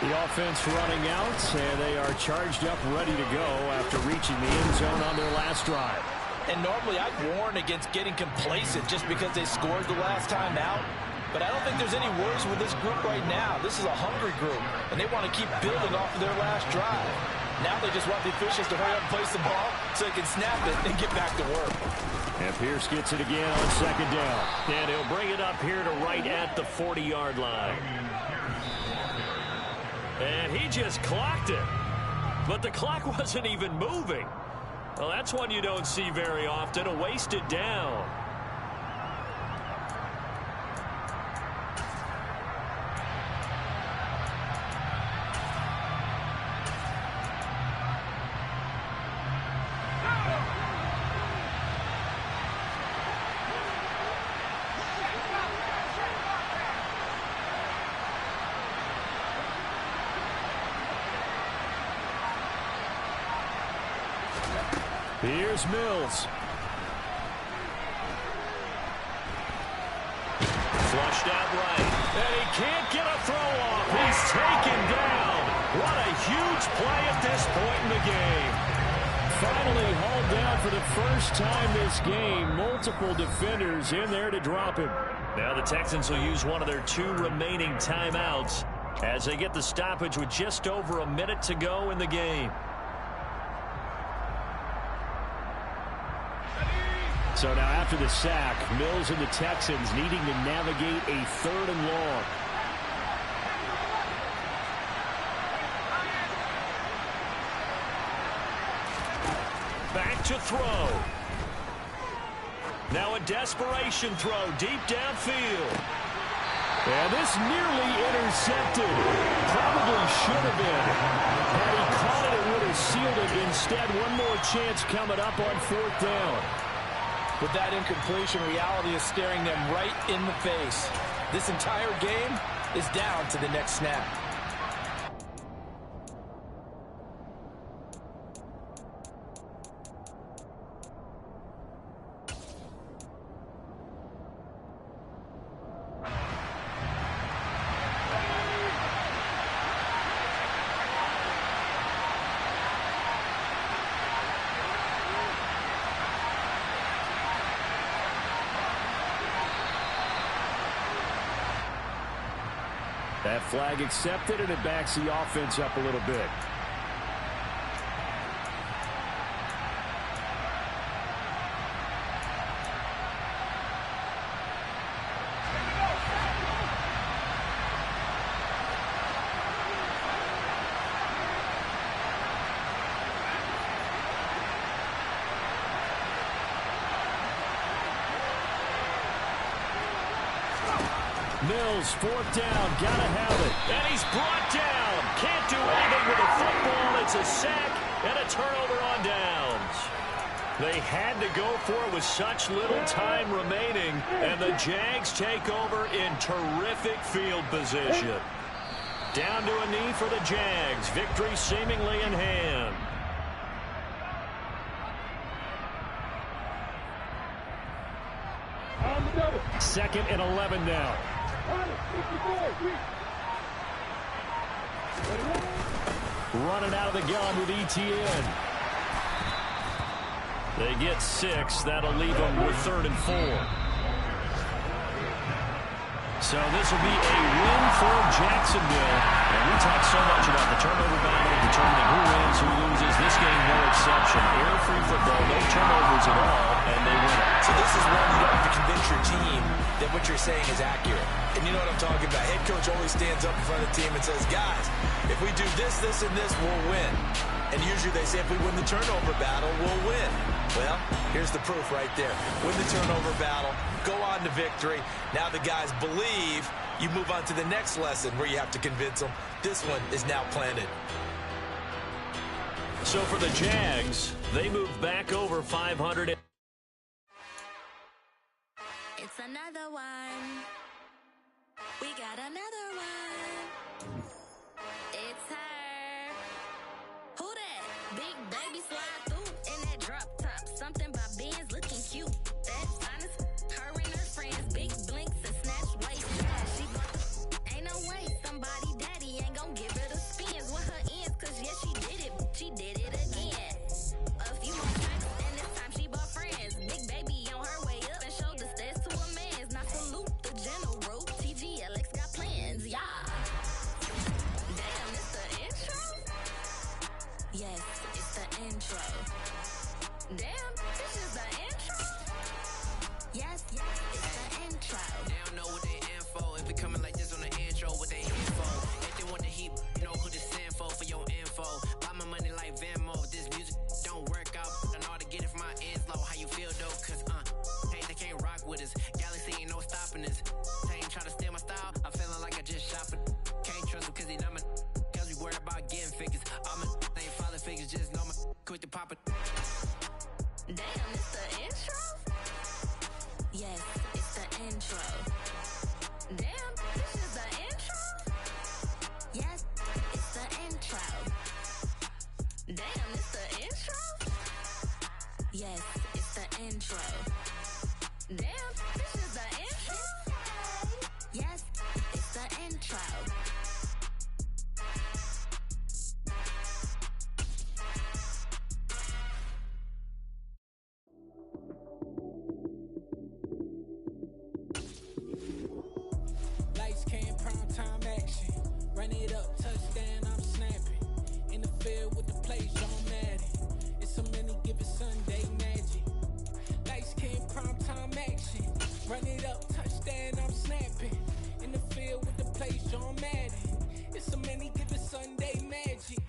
The offense running out, and they are charged up, ready to go after reaching the end zone on their last drive. And normally I'd warn against getting complacent just because they scored the last time out. But I don't think there's any worries with this group right now. This is a hungry group, and they want to keep building off of their last drive. Now they just want the officials to hurry up and place the ball so they can snap it and get back to work. And Pierce gets it again on second down. And he'll bring it up here to right at the 40-yard line. And he just clocked it. But the clock wasn't even moving. Well, that's one you don't see very often, a wasted down. Here's Mills. Flushed out right. And he can't get a throw off. He's taken down. What a huge play at this point in the game. Finally hauled down for the first time this game. Multiple defenders in there to drop him. Now the Texans will use one of their 2 remaining timeouts as they get the stoppage with just over a minute to go in the game. So now after the sack, Mills and the Texans needing to navigate a 3rd and long. Back to throw. Now a desperation throw deep downfield. And this nearly intercepted. Probably should have been. Had he caught it, it would have sealed it. Instead, one more chance coming up on 4th down. With that incompletion, reality is staring them right in the face. This entire game is down to the next snap. That flag accepted, and it backs the offense up a little bit. Mills, 4th down, gotta have it. And he's brought down. Can't do anything with the football. It's a sack and a turnover on downs. They had to go for it with such little time remaining, and the Jags take over in terrific field position. Down to a knee for the Jags. Victory seemingly in hand. Second and 11 now. Running out of the gun with ETN. They get 6. That'll leave them with 3rd and 4. So this will be a win for Jacksonville. And we talk so much about the turnover battle, determining who wins, who loses. This game, no exception. Air-free football, no turnovers at all, and they win it. So this is when you don't have to convince your team that what you're saying is accurate. And you know what I'm talking about. Head coach always stands up in front of the team and says, guys, if we do this, this, and this, we'll win. And usually they say if we win the turnover battle, we'll win. Well, here's the proof right there. Win the turnover battle, go on to victory. Now the guys believe. You move on to the next lesson where you have to convince them. This one is now planted. So for the Jags, they move back over 500. It's another one. We got another one. It's her. Who that? Big baby slide through in that drop top. Something by Benz looking cute. That's honest. Her and her friends, big blinks and snatch waist. Yeah, she ain't no way. Somebody daddy ain't gon' give her the spins with her ends. Cause yeah, she did it. She did it again. A few more tracks and this time she bought friends. Big baby on her way up and showed the stairs to a man's. Now salute the general. TGLX got plans, yeah. Damn, it's the intro? Yes, it's the intro. Damn, this is the intro? Yes, it's the intro. They don't know what they info. If it coming like this on the intro, what they info. If they want the heat, you know who to send for your info. Buy my money like Venmo. If this music don't work out, I know how to get it from my ends low. How you feel though? Cause hey, they can't rock with us. Galaxy ain't no stopping us. They ain't trying to steal my style. I'm feeling like I just shop it. Can't trust them cause they not my cause we worried about getting figures. All my ain't father figures, just know my quit the pop it. Damn, it's the intro? Yes, it's the intro. Damn, this is the intro? Yes, it's the intro. Damn, it's the intro? Yes, it's the intro. Damn, this is the intro? Yes, it's the intro. Lights came, prime time action. Run it up, touchdown, I'm snapping. In the field with the plays, John Madden. It's a many given Sunday magic. Lights came, prime time action. Run it up, touchdown, I'm snapping. In the field with the plays, John Madden. It's a many given Sunday magic.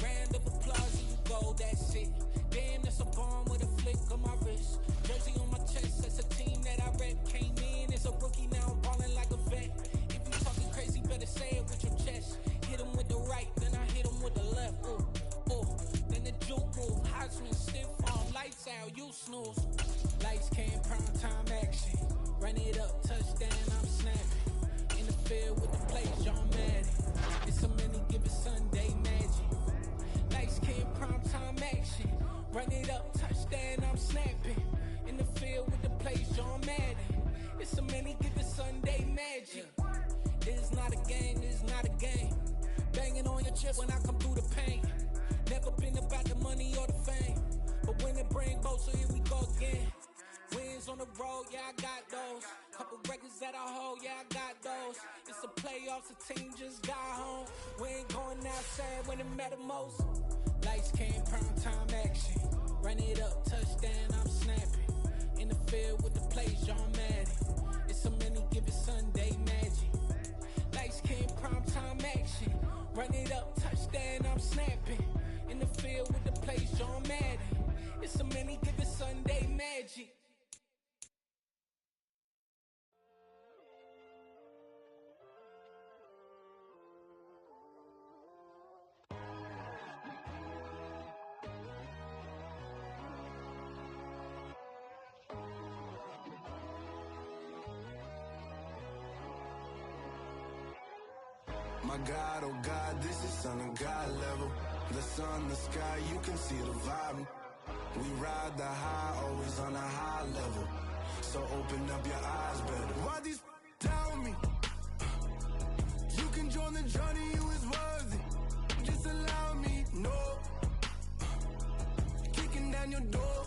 Round of applause, you go, that's it. Damn, that's a bomb with a flick on my wrist. Jersey on my chest, that's a team that I rep. Came in as a rookie, now I'm ballin' like a vet. If you talking crazy, better say it with your chest. Hit him with the right, then I hit him with the left. Ooh, ooh. Then the juke move, Heisman stiff arm, lights out, you snooze. Lights came, prime time action. Run it up, touchdown, I'm snapping. In the field with the plays, John Madden. It's a many given Sunday magic. Lights came, prime time action. Run it up, touchdown, I'm snapping. In the field with the plays, John Madden. It's a many given Sunday magic. This is not a game, this is not a game. Banging on your chest when I come through the pain. Never been about the money or the fame. But when it bring both, so here we go again. Wins on the road, yeah, I got those. Couple records that I hold, yeah, I got those. It's the playoffs, the team just got home. We ain't going outside when it matter most. Lights came, prime time action. Run it up, touchdown, I'm snapping. In the field with the plays, John Madden. It's a many given Sunday magic. Lights came, prime time action. Run it up, touchdown, I'm snapping. In the field with the plays, John Madden. It's a many given Sunday magic. My God, oh God, this is Son of God level. The sun, the sky, you can see the vibe. We ride the high, always on a high level. So open up your eyes better. Why these tell me? You can join the journey, you is worthy. Just allow me, no. Kicking down your door.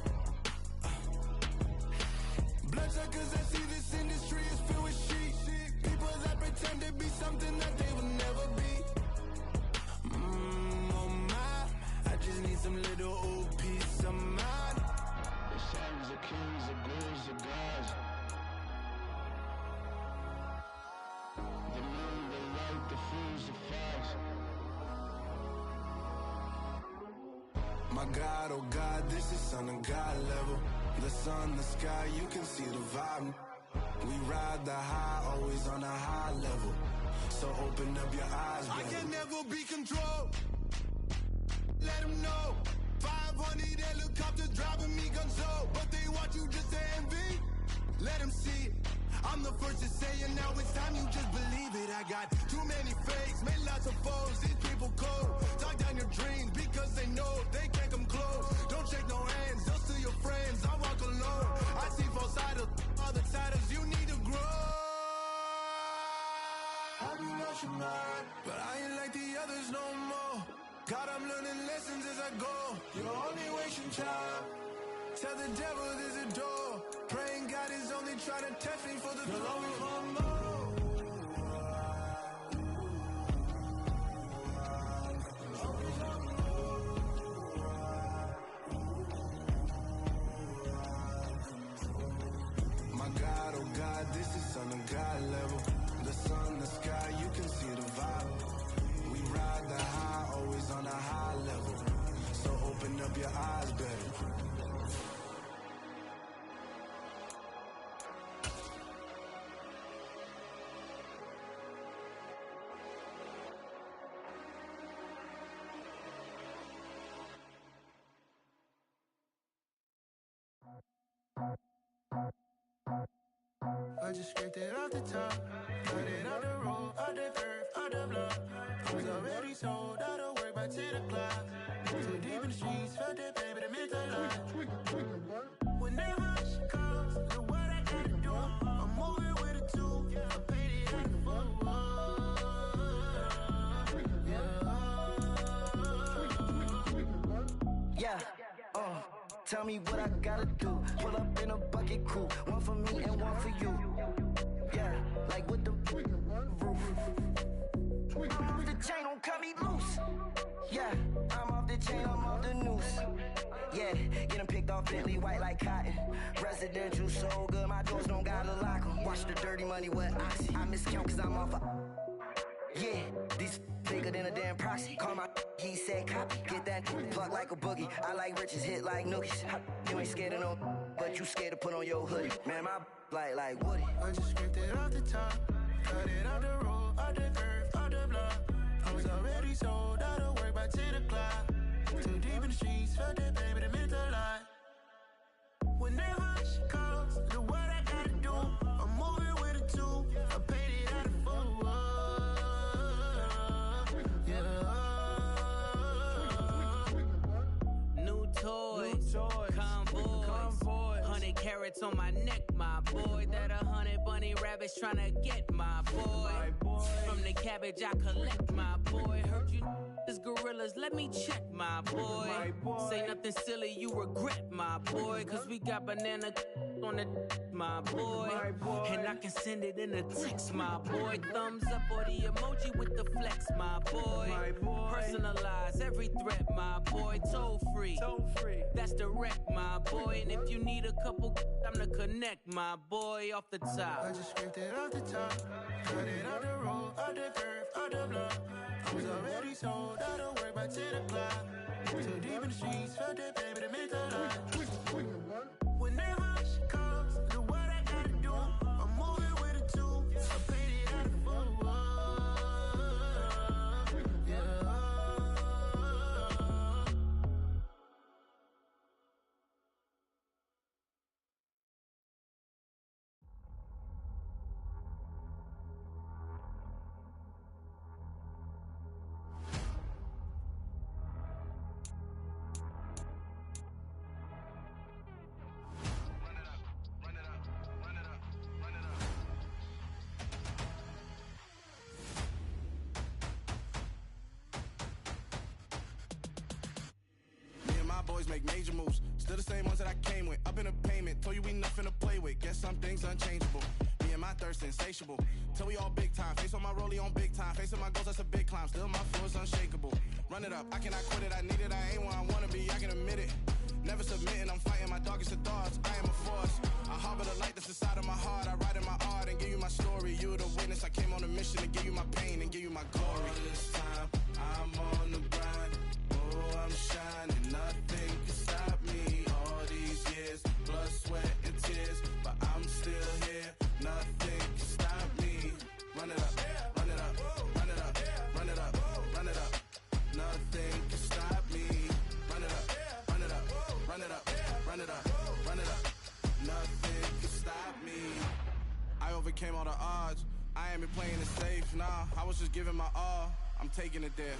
Bloodshot cause I see this industry is filled with sheep. People that pretend to be something that they will never be. Oh my, I just need some little old peace of mind. The sons of kings, the ghouls, the gods. The moon, the light, the fools, the fire. My God, oh God, this is son of God level. The sun, the sky, you can see the vibe. We ride the high, always on a high level. So open up your eyes, baby. I can never be controlled. Let them know. 500 helicopters driving me gonzo. But they want you just to envy. Let them see it. I'm the first to say it, now it's time you just believe it. I got too many fakes, made lots of foes. These people cold. Talk down your dreams because they know they can't come close. Don't shake no hands, just to your friends. I walk alone. I see both sides, other siders. You need to grow. Have you lost your mind? But I ain't like the others no more. God, I'm learning lessons as I go. You're only wasting time. Tell the devil there's a door. Praying God is only trying to test me for the glory for more. My God, oh God, this is son of God level. The sun, the sky, you can see the vibe. We ride the high, always on a high level. So open up your eyes, baby. I just scraped it off the top, cut it out the road, out the curve, out the block. I was already sold out of work by 10 o'clock. Too deep in the streets, felt that pain, but it meant a lot. When that rush comes, look what I gotta do. I'm moving with a two, I paid it out the yeah. Tell me what I gotta do. Pull up in a bucket crew, one for me and one for you. Yeah, like with the roof. I'm off the chain, don't cut me loose. Yeah, I'm off the chain, I'm off the noose. Yeah, getting picked off Bentley white like cotton. Residential so good, my doors don't gotta lock 'em. Watch the dirty money with oxy. I miscount cause I'm off a... Yeah, these bigger than a damn proxy. Call my he said copy. Get that plug like a boogie. I like riches, hit like nookies. You ain't scared of no, but you scared to put on your hoodie. Man, my like Woody. I just scraped it off the top, cut it out the road, out the curve, out the block. I was already sold out of work by 10 o'clock. Too deep in the streets, felt that pain, but it meant a lot. When that rush comes, look what I gotta do. I'm moving with a two, I paid it out of full. Toys, convoy, 100 carats on my neck, my boy. That 100 bunny rabbits tryna get my boy. From the cabbage I collect, my boy. Heard you is gorillas, let me check, my boy. Say nothing silly, you regret, my boy. Cause we got banana on the my boy. And I can send it in a text, my boy. Thumbs up or the emoji with the flex, my boy. Personalize every threat, my boy. Toll free. That's direct, my boy. And if you need a couple, I'm the connect, my boy. Off the top. I just scraped it off the top, cut it out the road, out the curve, out the block. I was already sold out of work by 10 o'clock. Too deep in the streets, felt that pain, but it meant a lot. When that rush comes, look what I gotta do. I'm moving with a two, I paid it out of full. Boys make major moves, still the same ones that I came with. Up in a payment, told you we nothing to play with. Guess some things unchangeable. Me and my thirst insatiable. Till we all big time. Face on my rollie on big time. Facing my goals, that's a big climb. Still my flow is unshakable. Run it up, I cannot quit it. I need it, I ain't where I wanna be. I can admit it. Never submitting, I'm fighting my darkest of thoughts. I am a force. I harbor the light that's inside of my heart. I write in my art and give you my story. You the witness. I came on a mission to give you my pain and give you my glory. All this time, I'm on the grind. Oh, I'm shining. Nothing overcame all the odds. I ain't been playing it safe, nah. I was just giving my all. I'm taking it there.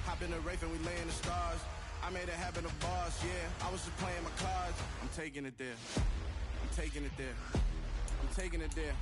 Hop in the Wraith and we lay in the stars. I made it happen to bars, yeah. I was just playing my cards. I'm taking it there. I'm taking it there. I'm taking it there.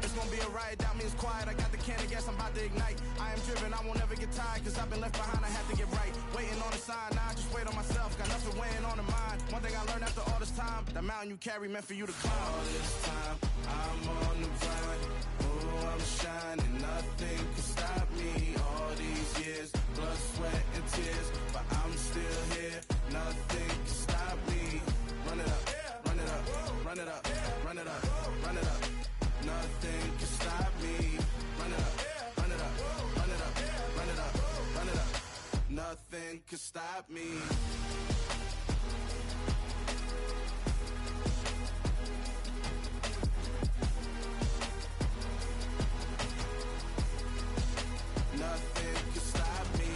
It's gonna be a riot, doubt me it's quiet. I got the can of gas, I'm about to ignite. I am driven, I won't ever get tired, cause I've been left behind, I have to get right. Waiting on a sign, now I just wait on myself. Got nothing weighing on the mind. One thing I learned after all this time, the mountain you carry meant for you to climb. All this time, I'm on the grind. Oh, I'm shining, nothing can stop me. All these years, blood, sweat, and tears, but I'm still here. Nothing can stop me. Run it up, run it up, run it up, run it up, run it up. Nothing can stop me. Run it up, run it up, run it up, run it up, run it up. Nothing can stop me. Nothing can stop me.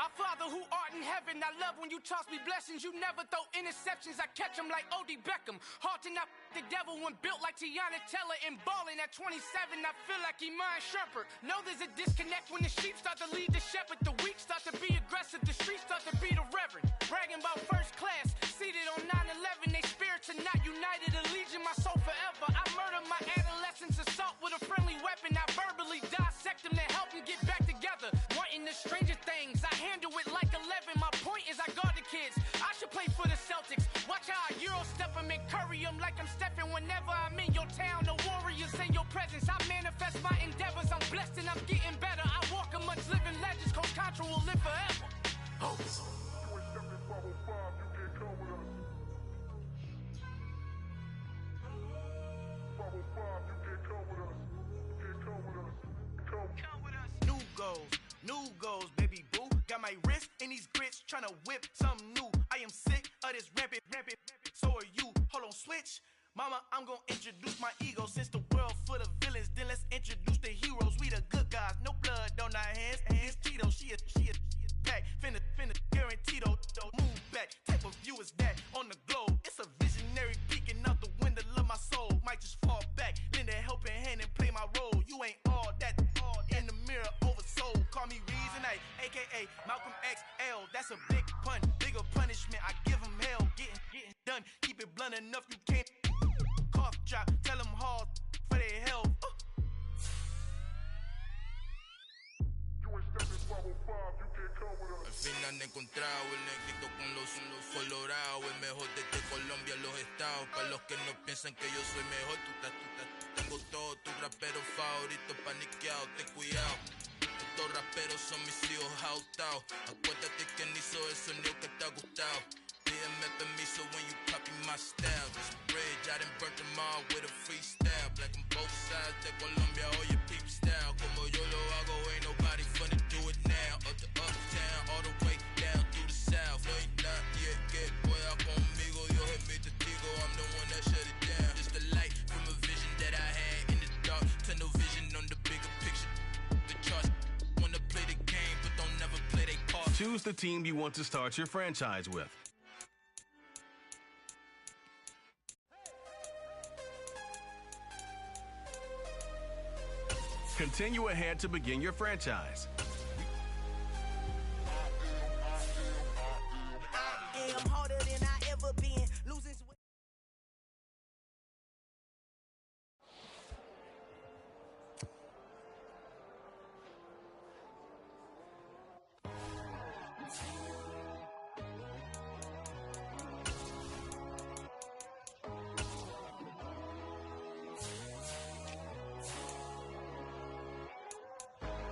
Our Father who art in heaven, I love when you toss me blessings. You never throw interceptions, I catch them like O.D. Beckham. Hard to not the devil when built like Tiana Teller and balling at 27. I feel like Iman Shumpert. Know there's a disconnect when the sheep start to lead the shepherd. The weak start to be aggressive, the streets start to be the reverend. Bragging about first class, seated on 9/11. They spirits are not united, allegiance my soul forever. I murder my adolescence, assault with a friendly weapon. I verbally dissect them to help them get back together. Wanting the stranger things, I handle it like 11. My point is I guard the kids. I should play for the Celtics. Watch how I Euro step them and curry them like I'm stepping. Whenever I'm in your town, the Warriors in your presence. I manifest my endeavors. I'm blessed and I'm getting better. I walk amongst living legends. Coach Contra will live forever. Oh. New goals, baby boo. Got my wrist in these grits, tryna whip something new. I am sick of this rampant. So are you. Hold on, switch. Mama, I'm gonna introduce my ego. Since the world full of villains, then let's introduce the heroes. We the good guys, no blood on our hands. Hands Tito, she a pack. Finna guaranteed. Move back. Type of view is that on the globe? It's a visionary peeking out the window of my soul. Might just fall back, lend a helping hand and play my role. You ain't all that in the mirror oversold. Call me Reason A, aka Malcolm XL. That's a big pun, bigger punishment. I give him hell, getting done. Keep it blunt enough, you can't cough drop. Tell them hard for their health. Al fin han encontrado el negrito con los colorados, el mejor desde Colombia, los estados. Para los que no piensan que yo soy mejor, tengo todo, tu rapero favorito paniqueado, ten cuidado. Estos raperos son mis hijos jautados. Acuérdate que ni hizo el sonido que te ha gustado. Pídeme permiso when you copy my style. This bridge, I done burnt them all with a freestyle. Black on both sides de Colombia, oye peep style. Como yo lo hago, ain't nobody finna do it now. Up to uptown, all the way down through the south. No hay nadie que pueda conmigo. Dios es mi testigo, I'm the one that shut it down. Just the light from a vision that I had in the dark. Tunnel vision on the bigger picture. The charts wanna play the game, but don't never play their part. Choose the team you want to start your franchise with. Continue ahead to begin your franchise. I'm harder than I ever been. Losing.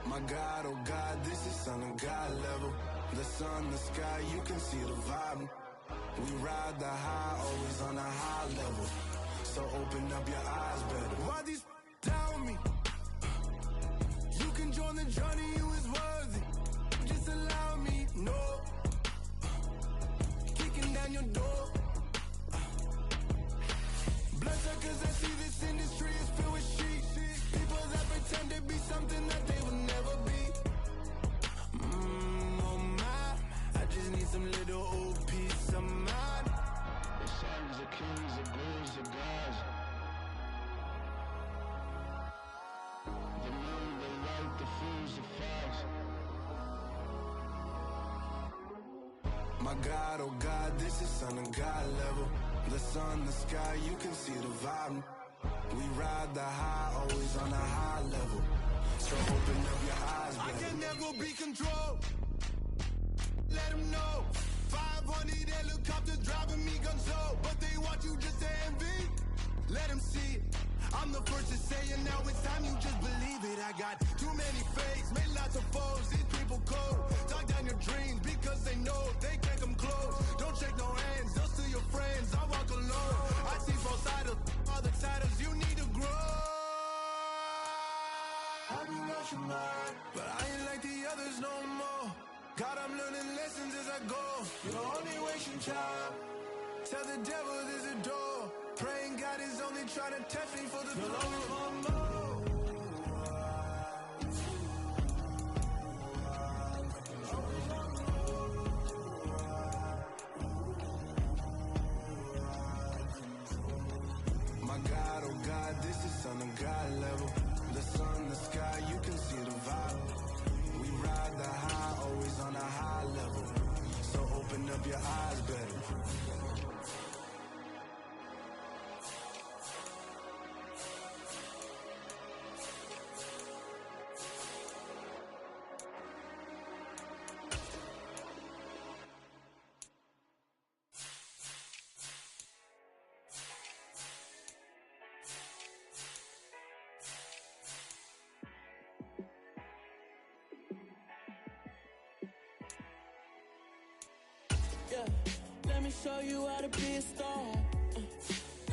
My God, oh God, this is Son of God level. The sun, the sky, you can see the vibe. We ride the high, always on a high level. So open up your eyes better. Why these tell me? the journey, you is worthy. Just allow me, no. Kicking down your door. Bloodsuckers, I see this industry is filled with sheep. People that pretend to be something that they will never be. Oh my, I just need some little old peace of mind. The sons of kings, the ghouls, the gods. The moon, the light, the fools, the facts. My God, oh God, this is Son of God level. The sun, the sky, you can see the vibe. We ride the high, always on a high level. So open up your eyes, baby. I can never be controlled. Let them know. 500 helicopters driving me gunso, but they want you just to envy. Let them see it. I'm the first to say it, now it's time you just believe it. I got too many fakes, made lots of foes. These people cold. Talk down your dreams because they know they can't come close. Don't shake no hands, they'll steal your friends. I walk alone. I see both sides, all the titles you need to grow. I be rushing mine, but I ain't like the others no more. God, I'm learning lessons as I go. You're only wasting time. Tell the devil there's a door. Praying God is only trying to test me for the glory. My God, oh God, this is Son of God level. The sun, the sky, you can see the vibe. We ride the high, always on a high level. So open up your eyes, baby. Yeah, let me show you how to be a star.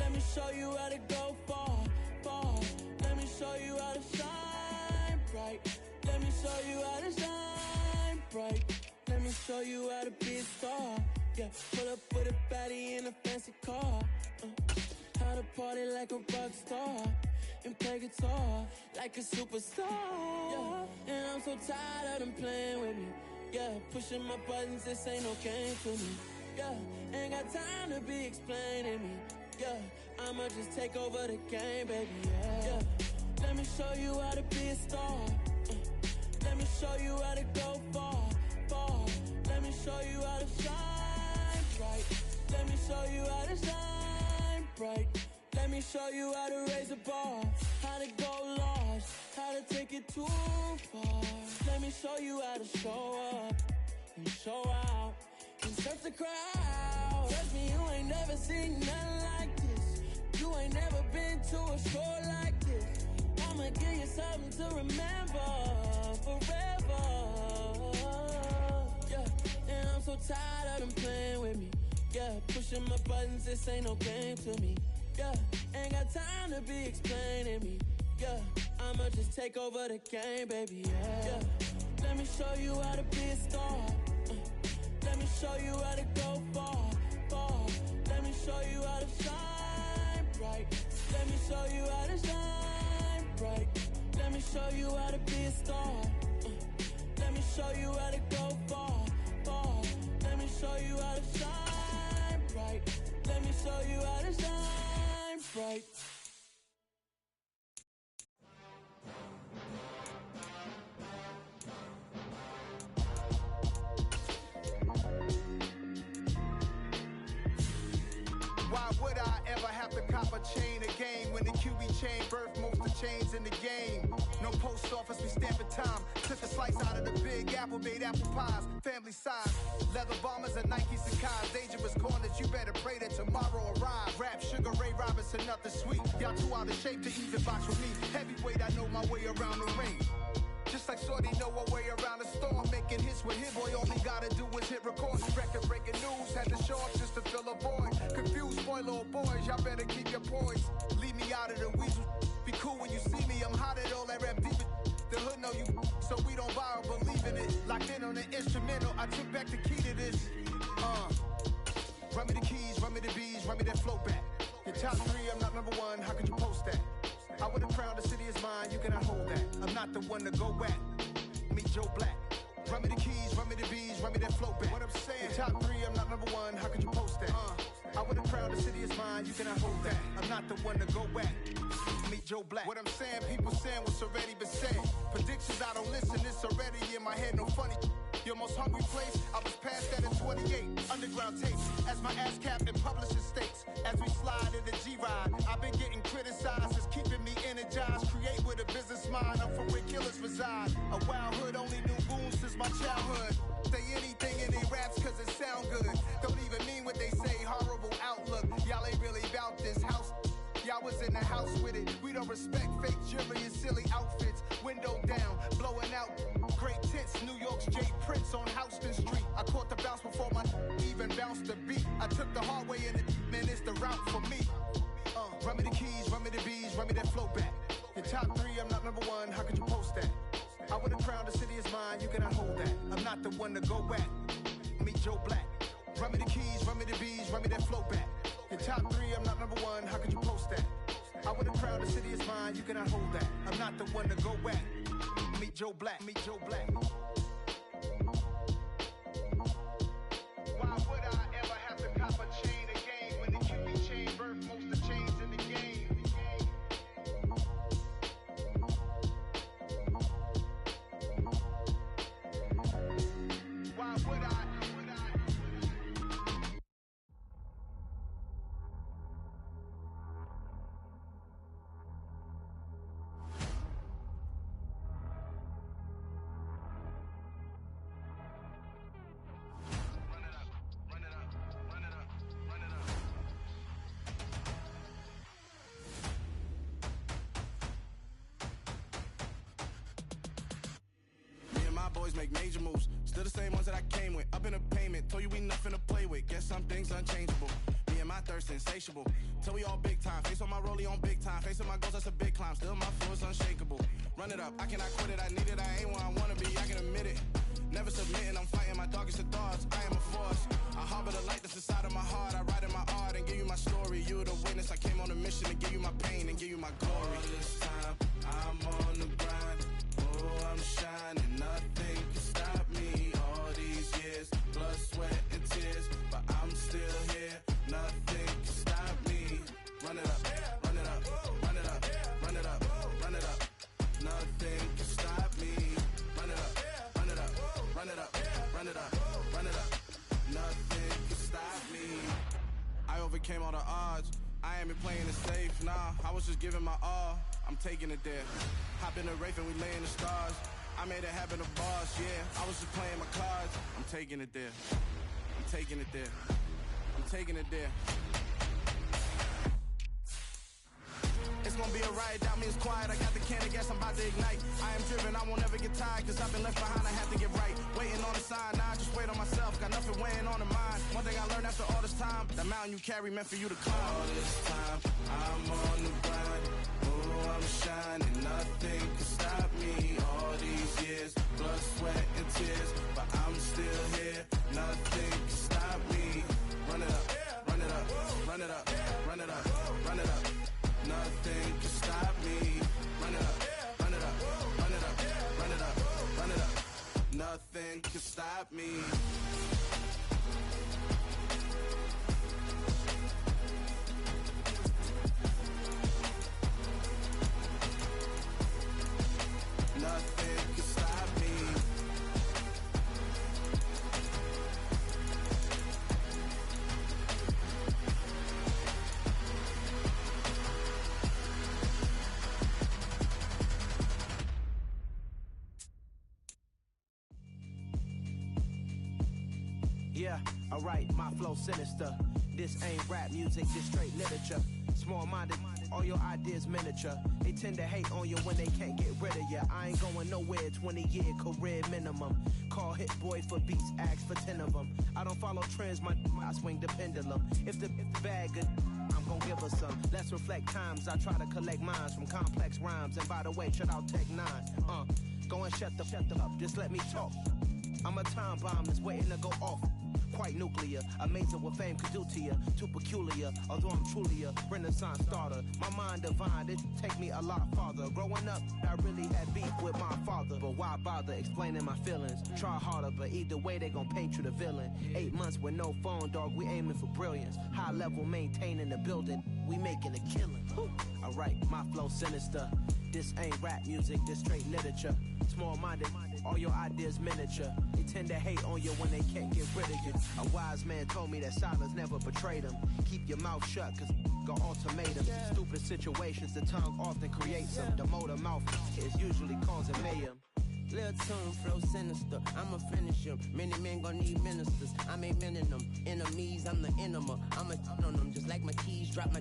Let me show you how to go far, far. Let me show you how to shine bright. Let me show you how to shine bright. Let me show you how to be a star. Yeah, pull up with a baddie in a fancy car. How to party like a rock star and play guitar like a superstar. Yeah, and I'm so tired of them playing with me. Yeah, pushing my buttons, this ain't no game to me. Yeah, ain't got time to be explaining me. Yeah, I'ma just take over the game, baby. Yeah, let me show you how to be a star. Let me show you how to go far, far. Let me show you how to shine bright. Let me show you how to shine bright. Let me show you how to raise a bar, how to go large, how to take it too far. Let me show you how to show up and show out and search the crowd. Trust me, you ain't never seen nothing like this. You ain't never been to a show like this. I'ma give you something to remember forever. Yeah, and I'm so tired of them playing with me. Yeah, pushing my buttons, this ain't no game to me. Yeah, ain't got time to be explaining me. Yeah, I'ma just take over the game, baby. Yeah, let me show you how to be a star. Let me show you how to go far, far. Let me show you how to shine bright. Let me show you how to shine bright. Let me show you how to be a star. Let me show you how to go far, far. Let me show you how to shine bright. Let me show you how to shine bright. Why would I ever have to cop a chain again when the QB chain birthed most of chains in the game? No post office, we stamping time. Took a slice out of the big apple, made apple pies, family size. Leather bombers and Nikes and Kais. Dangerous corners, you better pray that tomorrow arrive. Rap, Sugar Ray Robinson, nothing sweet. Y'all too out of shape to even box with me. Heavyweight, I know my way around the ring. Just like Shorty know her way around the storm. Making hits with Hit Boy, all he gotta do is hit record. Record breaking news, had to show up just to fill a void. Confused boy, little boys, y'all better keep your poise. Leave me out of the weasel. Be cool when you see me, I'm hot at all that rap deep. The hood know you, so Locked in on the instrumental, I took back the key to this. Run me the keys, run me the bees, run me that flow back. Your top 3, I'm not number 1, how could you post that? I would've crowned the city is mine, you cannot hold that. I'm not the one to go back. Meet Joe Black. Run me the keys, run me the bees, run me that flow back. What I'm saying, your top 3, I'm not number 1, how could you post that? I would've crowned the city is mine, you cannot hold that. I'm not the one to go back. Meet Joe Black. What I'm saying, people saying what's already been said. Predictions, I don't listen, it's already in my head, no funny. Your most hungry place, I was past that in 28. Underground tapes, as my ass cap in publishing states. As we slide in the G-Ride, I've been getting criticized, it's keeping me energized. Create with a business mind, I'm from where killers reside. A wild hood, only knew goons since my childhood. Say anything in they raps cause it sound good. Don't even mean what they say, horrible outlook. Y'all ain't really about this house. Y'all was in the house with it. We don't respect fake jewelry and silly outfits. Window down, blowing out great tits. New York's J. Prince on Houston Street. I caught the bounce before my even bounced the beat. I took the hard way and it, man, it's the route for me. Run me the keys, run me the bees, run me that flow back. Your top 3, I'm not number 1, how could you post that? I would've crowned the city is mine, you cannot hold that. I'm not the one to go back. Meet Joe Black. Run me the keys, run me the bees, run me that flow back. Your top 3, I'm not number 1, how could you post that? I would've crowned the city is mine, you cannot hold that. I'm not the one to go back. Meet Joe Black, meet Joe Black. Why would I ever have to cop a chain again when the QB chain birthed most of the chains in the game? Why would I? Boys make major moves, still the same ones that I came with. Up in a payment, told you we nothing to play with. Guess some things unchangeable. Me and my thirst insatiable. Till we all big time. Face on my rollie on big time. Facing my goals, that's a big climb. Still my flow is unshakable. Run it up, I cannot quit it. I need it, I ain't where I wanna be. I can admit it. Never submitting, I'm fighting my darkest of thoughts. I am a force. I harbor the light that's inside of my heart. I write in my art and give you my story. You the witness. I came on a mission to give you my pain and give you my glory. All this time, I'm on the grind. Oh, I'm shining. Nothing can stop me. All these years, blood, sweat, and tears. But I'm still here. Nothing can stop me. Run it up, run it up, run it up, run it up, run it up. Nothing can stop me. Run it up, run it up, run it up, run it up, run it up. Nothing can stop me. I overcame all the odds. I ain't been playing it safe, nah. I was just giving my all. I'm taking it there. Hop in the Wraith and we lay in the stars. I made it happen, the boss, yeah. I was just playing my cards. I'm taking it there. I'm taking it there. I'm taking it there. It's gonna be a riot, doubt me it's quiet. I got the can of gas, I'm about to ignite. I am driven, I won't ever get tired, cause I've been left behind, I have to get right. Waiting on the sign, now I just wait on myself. Got nothing weighing on the mind. One thing I learned after all this time, the mountain you carry meant for you to climb. All this time, I'm on the grind. Oh, I'm shining, nothing can stop me. All these years, blood, sweat, and tears. But I'm still here, nothing can stop me. Run it up, run it up, run it up, run it up, run it up. Nothing can stop me. Run it up, run it up, run it up, run it up, run it up. Nothing can stop me. Nothing can stop me. Yeah, alright, my flow sinister. This ain't rap music, this straight literature. Small-minded, all your ideas miniature. They tend to hate on you when they can't get rid of you. I ain't going nowhere, 20-year career minimum. Call Hit Boy for beats, ask for 10 of them. I don't follow trends, I swing the pendulum. If the bag good, I'm gon' give her some. Let's reflect times, I try to collect minds from complex rhymes. And by the way, shut out Tech 9. Go and shut the up, just let me talk. I'm a time bomb that's waiting to go off. Quite nuclear, amazing what fame could do to you. Too peculiar, although I'm truly a Renaissance starter. My mind divine, it take me a lot farther. Growing up, I really had beef with my father. But why bother explaining my feelings? Try harder, but either way they gon' paint you the villain. 8 months with no phone, dog, we aiming for brilliance. High level maintaining the building, we making a killing. Alright, my flow sinister. This ain't rap music, this straight literature. Small-minded, all your ideas miniature. They tend to hate on you when they can't get rid of you. A wise man told me that silence never betrayed him. Keep your mouth shut, cause got ultimatums. Stupid situations, the tongue often creates them. The motor mouth is usually causing mayhem. Lil' tune, flow sinister, I'ma finish him. Many men gon' need ministers, I'm a men in them. Enemies, I'm the enema, I'ma on them. Just like my keys, drop my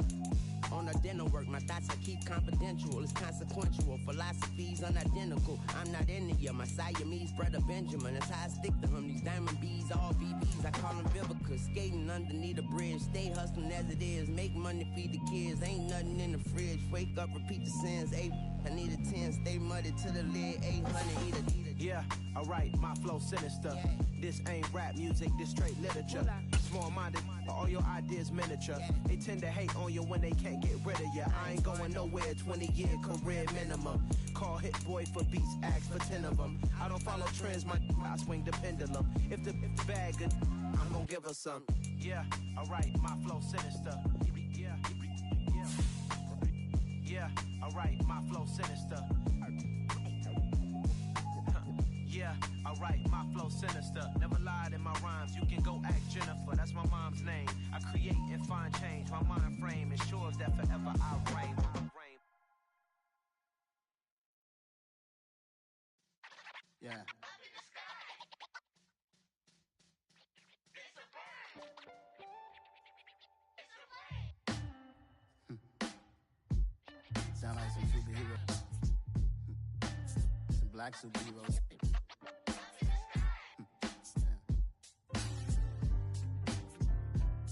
on the dinner work. My thoughts I keep confidential, it's consequential. Philosophies unidentical, I'm not into you. My Siamese brother Benjamin, that's how I stick to him. These diamond bees, all BBs, I call them Vivica. Skating underneath the bridge, stay hustling as it is. Make money, feed the kids, ain't nothing in the fridge. Wake up, repeat the sins, I need a 10, stay muddy to the lid, 800, eat a. Yeah, alright, my flow sinister. Yeah. This ain't rap music, this straight literature. Small-minded, all your ideas miniature. They tend to hate on you when they can't get rid of you. I ain't going nowhere, 20-year career minimum. Call Hit Boy for beats, ask for 10 of them. I don't follow trends, I swing the pendulum. If the bag good, I'm gonna give her some. Yeah, alright, my flow sinister. Yeah, alright, my flow sinister. Yeah, alright, my flow sinister. Never lied in my rhymes, you can go ask Jennifer. That's my mom's name. I create and find change. My mind frame ensures that forever I reign. Yeah. Sound like some superheroes. Some black superheroes.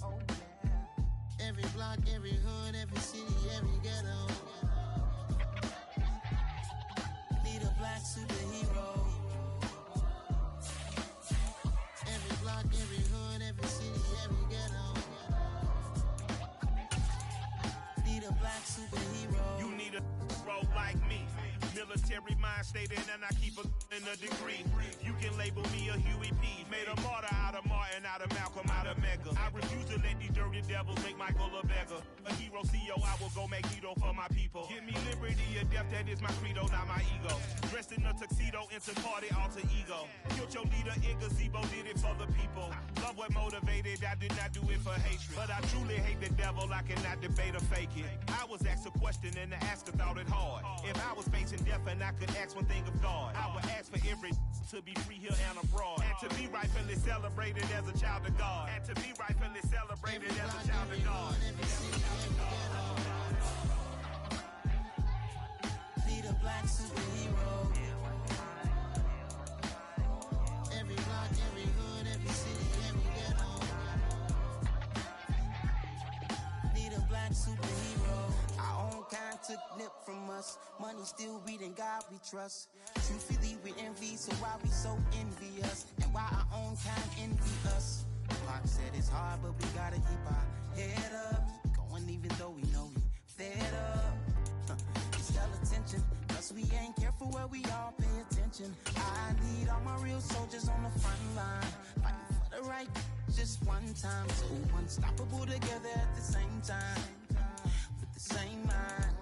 Oh yeah. Every block, every hood, every city, every ghetto. Need a black superhero. Every block, every hood, every city, every ghetto. Need a black superhero. You need a role like me. Military mind stated, and I keep in a degree. You can label me a Huey P. Made a martyr out of Martin, out of Malcolm, out of Mega. I refuse to let these dirty devils make Michael a beggar. A hero CEO, I will go Magneto for my people. Give me liberty or death, that is my credo, not my ego. Dressed in a tuxedo, into party, alter ego. Killed your leader in gazebo, did it for the people. Love what motivated, I did not do it for hatred. But I truly hate the devil, I cannot debate or fake it. I was asked a question and the asker thought it hard. If I was facing death and I could ask one thing of God, I would ask for every to be free here and abroad, and to be rightfully celebrated as a child of God, and to be rightfully celebrated as a child of God. Need a black superhero. Every block, every hood, every city, every ghetto. Need a black superhero. Our own kind took nip from us. Money still reading God we trust. Truthfully we envy, so why we so envious? And why our own kind envy us? Pac said it's hard, but we gotta keep our head up. Going even though we know we fed up. It's tell attention, cause we ain't careful where we all pay attention. I need all my real soldiers on the front line, fighting for the right just one time. So unstoppable together at the same time, with the same mind.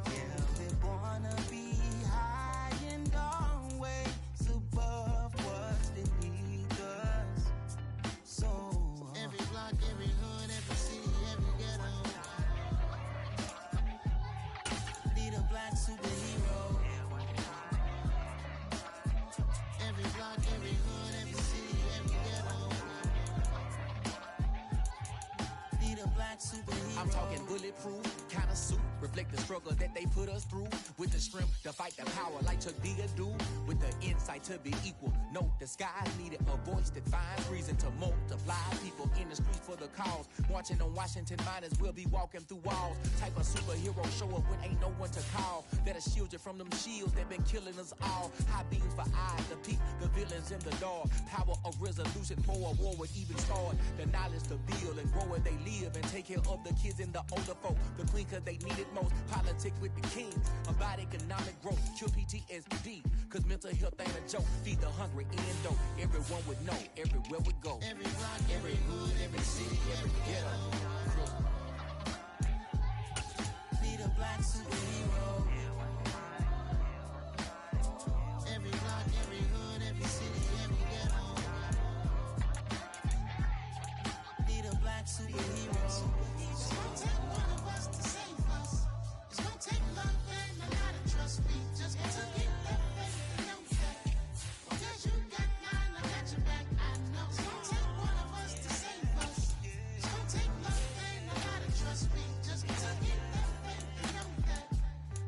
Yeah, we're born to be high and always above what's beneath us. So every block, every hood, every city, every ghetto. Need a black superhero. Every block, every hood, every city, every ghetto. Need a black superhero. I'm talking bulletproof kind of suit, reflect the struggle that they put us through, with the strength to fight the power like Chuck D do, with the insight to be equal. No disguise needed, a voice that finds reason to multiply. People in the streets for the cause, marching on Washington miners. We'll be walking through walls. Type of superhero show up when ain't no one to call. That'll shield you from them shields that been killing us all. High beams for eyes to peep the villains in the dark. Power of resolution for a war would even start. The knowledge to build and grow where they live and take care of the kids and the older folk. The queen cause they need it most. Politic with the king. About economic growth. Cure PTSD. Cause mental health ain't a joke. Feed the hungry and dope. Everyone would know. Everywhere we go. Every block, every hood, every city, every ghetto. Need a black superhero. Every block, every hood, every city, every ghetto. Need a black superhero. It's gonna take one of us to save us. It's gonna take love and a lot of trust. We just got to get that faith and know that. Because you got mine, I got your back, I know. It's gonna take one of us to save us. It's gonna take love and a lot of trust. We just got to get that faith and know that.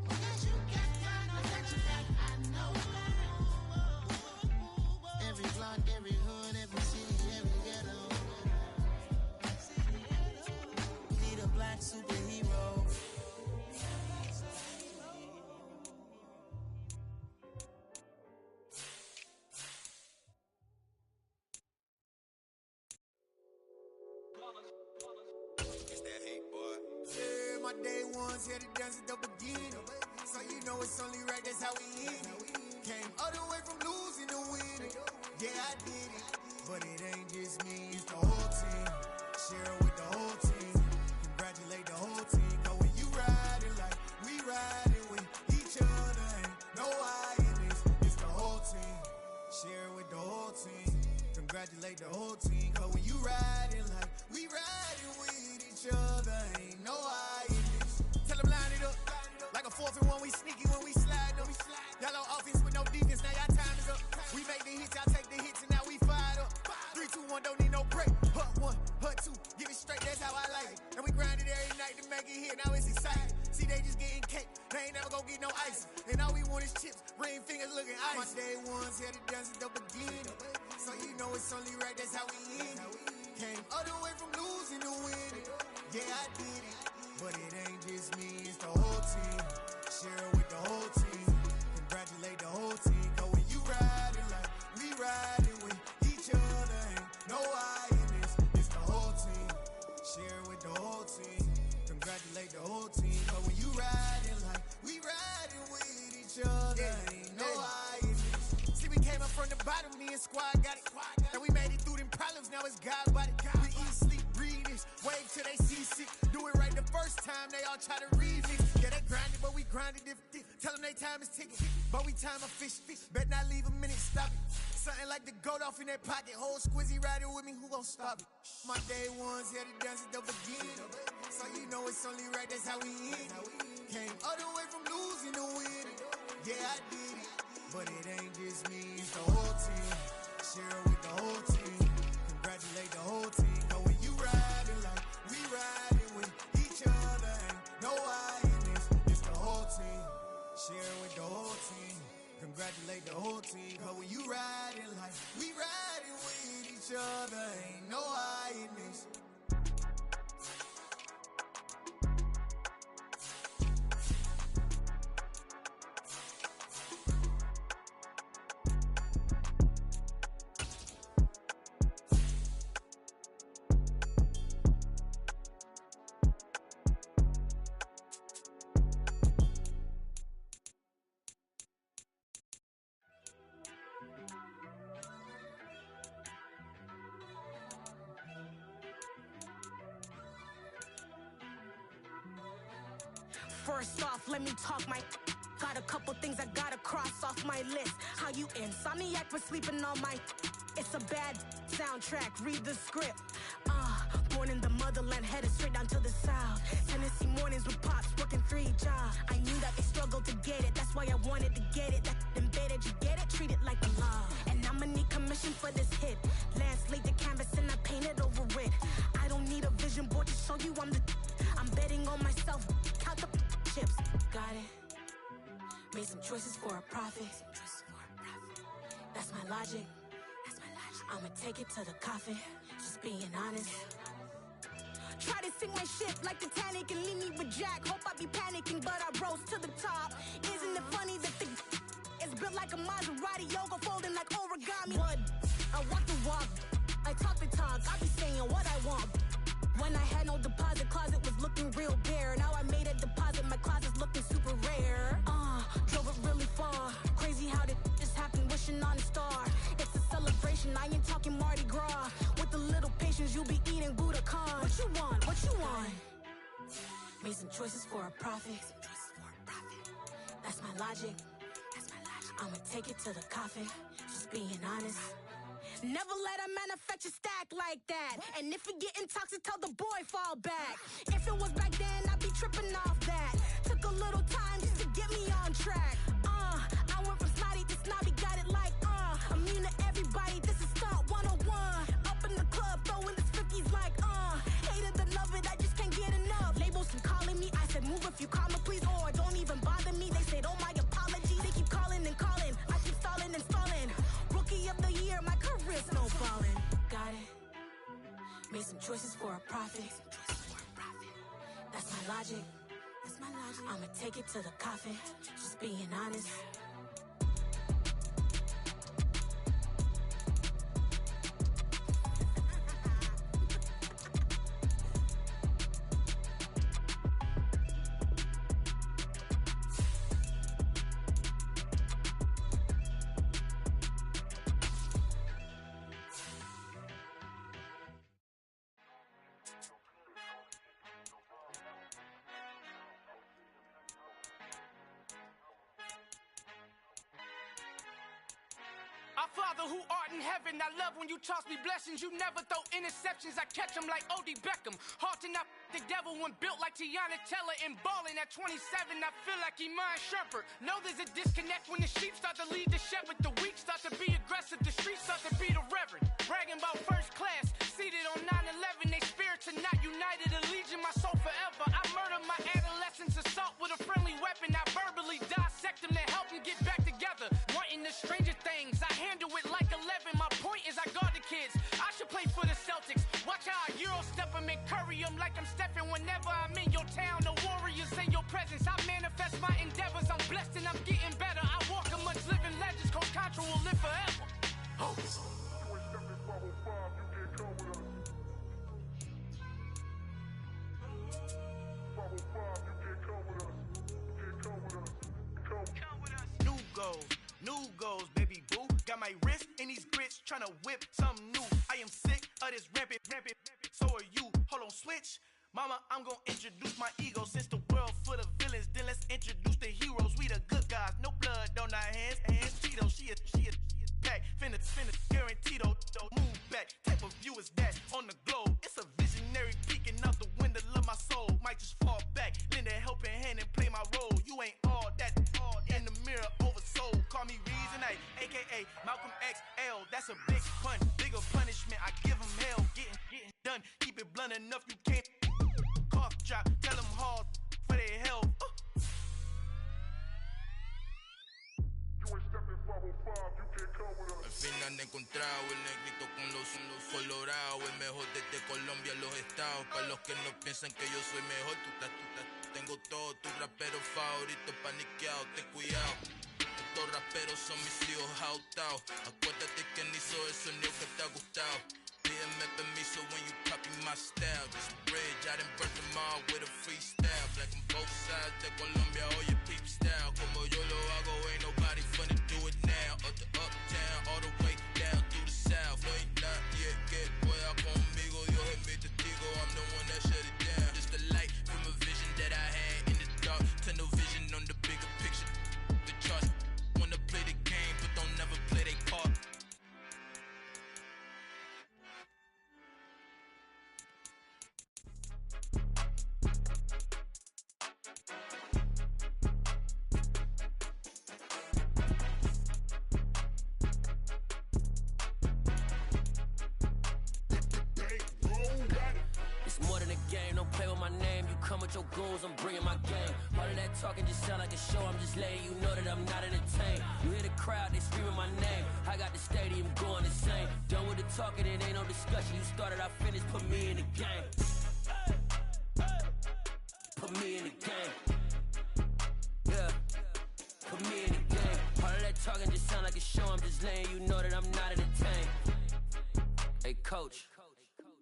Because you got mine, I got your back, I know. Every block, every hood, every city, every ghetto. Need a black superhero. It's that hate, boy. Yeah, my day ones here to dance at the beginning. So you know it's only right, that's how we end it. Came all the way from losing to winning. Yeah, I did it. But it ain't just me, it's the whole team. Share it with the whole team. Congratulate the whole team. Cause when you riding like we riding with each other, ain't no I in this. It's the whole team. Share it with the whole team. Congratulate the whole team. Cause when you riding like we riding with each other, ain't no I in this. Tell them line it up. Like a 4th and 1, we sneaky when we slide them. Y'all on offense with no defense, now y'all time is up. We make the hits, y'all take the hits, and now we fired up. 3, 2, 1, don't need no break. Hut 1, hut 2, give it straight, that's how I like it. And we grind it every night to make it hit, now it's exciting. See, they just getting cake, they ain't never gonna get no ice. And all we want is chips, ring fingers looking ice. My day ones here to dance at the beginning. So you know it's only right, that's how we end it. Came all the way from losing to winning. Yeah, I did it. But it ain't just me, it's the whole team. Share it with the whole team. Congratulate the whole team. Cause when you riding like we riding with each other, ain't no I in this. It's the whole team. Share it with the whole team. Congratulate the whole team. Cause when you riding like we riding with each other, ain't no I in this. See, we came up from the bottom, me and squad got it. And we made it through them problems, now it's God body. We eat, sleep, breathe this. Wave till they see sick. Do it right the first time, they all try to remix. Yeah, they grinded, but we grinded different. Tell them they time is ticking, but we time a fish. Bet not leave a minute, stop it. Something like the goat off in their pocket. Whole squizzy riding with me, who gon' stop it? My day ones here to dance at the beginning. So you know it's only right, that's how we end it. Came all the way from losing to winning. Yeah, I did it. But it ain't just me, it's the whole team. Share it with the whole team. Congratulate the whole team. Cause when you riding like we riding with each other, ain't no I in this. It's the whole team. Share it with the whole team. Congratulate the whole team. Cause when you riding like we riding with each other, ain't no I in this. First off, let me talk my. Got a couple things I gotta cross off my list. How you insomniac for sleeping on my. It's a bad soundtrack, read the script. Born in the motherland, headed straight down to the south. Tennessee mornings with pops, working 3 jobs. I knew that they struggled to get it, that's why I wanted to get it. That embedded, you get it, treat it like a law. And I'ma need commission for this hit. Lance laid the canvas and I painted over it. I don't need a vision board to show you I'm the. I'm betting on myself, count the chips. Got it. Made some choices for a profit. That's my logic. I'ma take it to the coffin. Just being honest. Try to sink my ship like Titanic and leave me with Jack. Hope I be panicking, but I rose to the top. Isn't it funny that the is built like a Maserati, yoga folding like origami? What? I walk the walk, I talk the talk, I be saying what I want. When I had no deposit, closet was looking real bare. Now I made a deposit, my closet's looking super rare. Drove it really far. Crazy how did this happen, wishing on a star. It's a celebration, I ain't talking Mardi Gras. With a little patience, you'll be eating Budokan. What you want, what you want? Made some choices for a profit. That's my logic. I'ma take it to the coffin, just being honest. Never let a manufacture stack like that. And if it getting toxic, tell the boy fall back. If it was back then, I'd be tripping off that. Took a little time just to get me on track. I went from snotty to snobby, got it like, immune to everybody, this is stunt 101. Up in the club, throwing this 50s like, hate it, then love it, I just can't get enough. Labels and calling me, I said move if you call me please, or don't even bother me. They said, oh my apologies, they keep calling and calling. I keep stalling and stalling. Rookie of the year, my career snowballing. Got it. Made some choices for a profit. That's my logic. I'ma take it to the coffin, just being honest. Our Father who art in heaven, I love when you toss me blessings. You never throw interceptions, I catch them like O.D. Beckham. Hard to knock the devil when built like Tiana Teller and balling at 27, I feel like Iman Shumpert. Know there's a disconnect when the sheep start to lead the shepherd. The weak start to be aggressive, the streets start to be the reverend. Bragging about first class, seated on 9/11. They spirits are not united, a legion, my soul forever. I murder my adolescence, assault with a friendly weapon. I verbally dissect them to help them get back together. Wanting the stranger things, I handle it like 11. My point is I guard the kids. I should play for the Celtics. Watch how I Euro step them and curry them like I'm Stephen. Whenever I'm in your town, the Warriors in your presence. I manifest my endeavors. I'm blessed and I'm getting better. I walk amongst living legends. Coach Contra will live forever. Oh. New goals, baby boo. Got my wrist in these grits, tryna whip something new. I am sick of this rampant. So are you. Hold on, switch. Mama, I'm gonna introduce my ego. Since the world full of villains, then let's introduce the heroes. We the good guys, no blood on our hands. Cheeto, she a pack. Finna, guaranteed. Move back. Type of view is that on the globe? It's a visionary peeking out the window of my soul. Might just fall back, lend a helping hand and play my role. You ain't all that. In the mirror, oversold. Call me Reason A, aka Malcolm XL. That's a big pun, bigger punishment. I give him hell, getting done. Keep it blunt enough, you can't cough drop. Tell them hard for their health. Al fin han encontrado el negrito con los colorados, el mejor desde Colombia, los estados. Para los que no piensan que yo soy mejor, tengo todo, tus raperos favoritos paniqueados, ten cuidado. Estos raperos son mis hijos adoptados. Acuérdate que ni hizo el sonido que te ha gustado. Pídeme permiso when you copy my style. Just a bridge, I done burnt them all with a freestyle. Black on both sides de Colombia, oye peep style. Como yo lo hago, ain't nobody finna do it now. Up to uptown, all the way down through the south. No ain't not yet, que pueda conmigo. Dios es mi testigo, I'm the one that shut it down. Just a light from a vision that I had in the dark. Tunnel vision on the bigger picture. The trust, wanna play the game, but don't never play their part. Come with your goals, I'm bringing my game. All of that talking just sound like a show. I'm just letting you know that I'm not entertained. You hear the crowd, they screaming my name. I got the stadium going insane. Done with the talking, it ain't no discussion. You started, I finished, put me in the game. coach,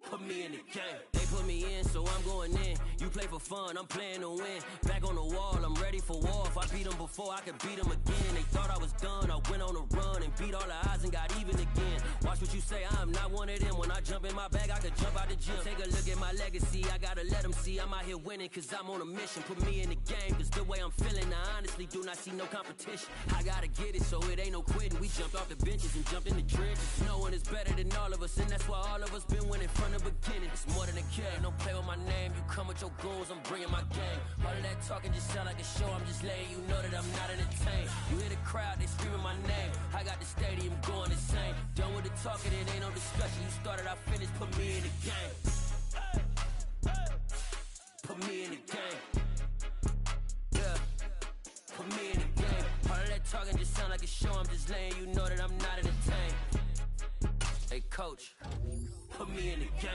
put me in the game. They put me in, so I'm going in. You play for fun, I'm playing to win. Back on the wall, I'm ready for war. If I beat them before, I could beat them again. They thought I was done, I went on a run and beat all the odds and got even again. Watch what you say, I'm not one of them. When I jump in my bag, I could jump out the gym. Take a look at my legacy, I gotta let them see I'm out here winning, cause I'm on a mission. Put me in the game, cause the way I'm feeling, I honestly do not see no competition. I gotta get it, so it ain't no quitting. We jumped off the benches and jumped in the trenches. No one is better than all of us, and that's why all of us been winning from the beginning. It's more than a game, don't play with my name. You come with your goons, I'm bringing my game. All of that talking just sound like a show, I'm just letting you know that I'm not entertained. You hear the crowd, they screaming my name. I got the stadium going insane. Done with the talking, it ain't no discussion. You started, I finished, put me in the game. Put me in the game. Yeah, put me in the game. All of that talking just sound like a show, I'm just letting you know that I'm not entertained. Hey coach, put me in the game.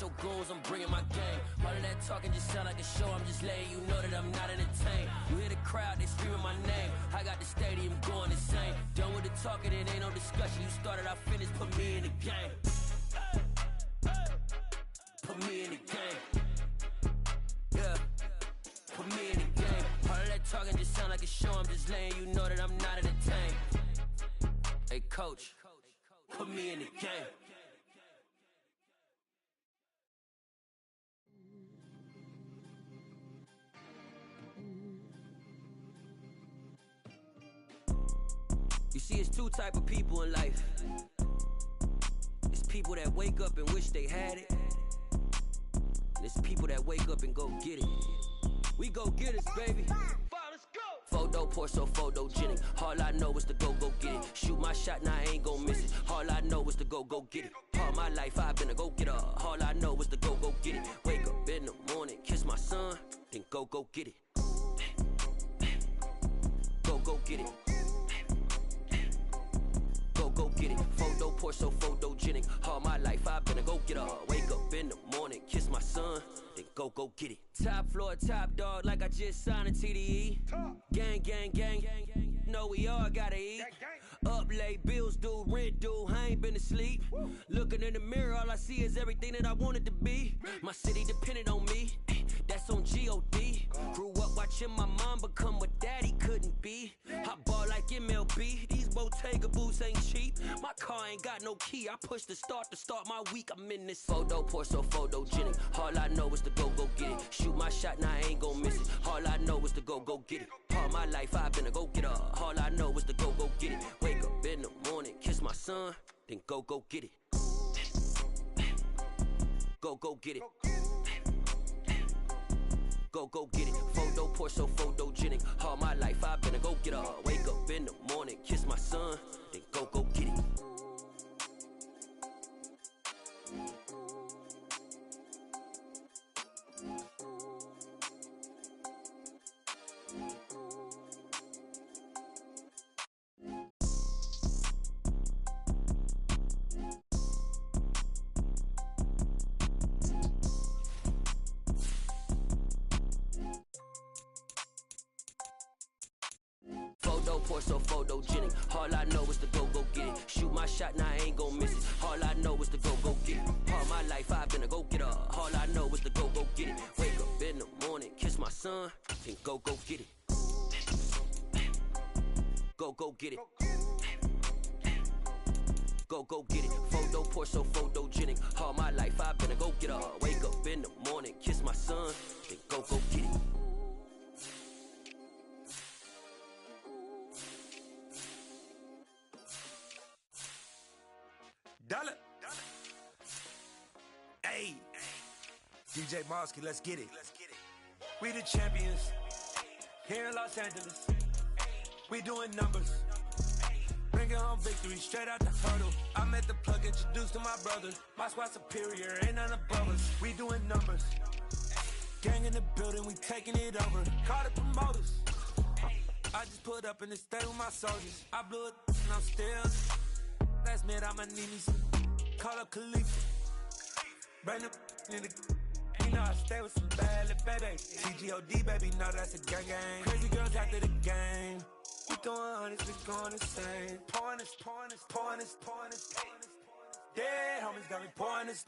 Your goals, I'm bringing my game. All of that talking just sound like a show, I'm just letting you know that I'm not entertained. You hear the crowd, they screaming my name. I got the stadium going insane. Done with the talking, it ain't no discussion. You started, I finished, put me in the game. Put me in the game. Yeah, put me in the game. All of that talking just sound like a show, I'm just letting you know that I'm not entertained. Hey coach, put me in the game. You see, it's two type of people in life. It's people that wake up and wish they had it, and it's people that wake up and go get it. We go get it, baby. Photo pour so photogenic. All I know is to go get it. Shoot my shot, now I ain't gon' miss it. All I know is to go get it. All my life I've been a go getter. All I know is to go get it. Wake up in the morning, kiss my son, then go get it. Go get it. Go get it. Photo pour so photogenic. All my life I've been a go getter. Wake up in the morning, kiss my son, then go get it. Top floor, top dog, like I just signed a TDE. Gang, gang, gang. Know we all gotta eat. Up late, bills due, rent due, I ain't been asleep. Looking in the mirror, all I see is everything that I wanted to be. My city depended on me, that's on G.O.D. Grew up watching my mom become what daddy couldn't be. I ball like MLB, these Bottega boots ain't cheap. My car ain't got no key, I push the start to start my week. I'm in this photo pour so photogenic. All I know is to go get it. Shoot my shot, now I ain't gon' miss it. All I know is to go get it. All my life I've been a go getter. All I know is to go get it. Wake up in the morning, kiss my son, then go get it. Go get it. Go get it. Photo pour so photogenic. All my life I've been a go getter. Wake up in the morning, kiss my son, then go get it. Pour so photogenic. All I know is to go get it. Shoot my shot, now I ain't gon' miss it. All I know is to go get it. All my life I've been a go getter. All I know is to go get it. Wake up in the morning, kiss my son, then go get it. Go get it. Go get it. Photo pour so photogenic. All my life I've been a go getter. Wake up in the morning, kiss my son, then go get it. Dollar. Hey, DJ Mosky, let's get it. We the champions here in Los We doing numbers, bringing home victory straight out the hurdle. I'm I'm at the plug, introduced to my brother. My squad superior, ain't none above us. We doing numbers. Gang in the building, we taking it over. Call the promoters. I just put up in the state with my soldiers. I blew it and I'm still. Last minute I'ma need me some. Call up Khalifa. Bring them in the. You know I stay with some bad little baby. TGOD baby, know that's a gang gang. Crazy girls after the game. We throwing hundreds, we going insane. Pouring this. Dead homies got me pouring this.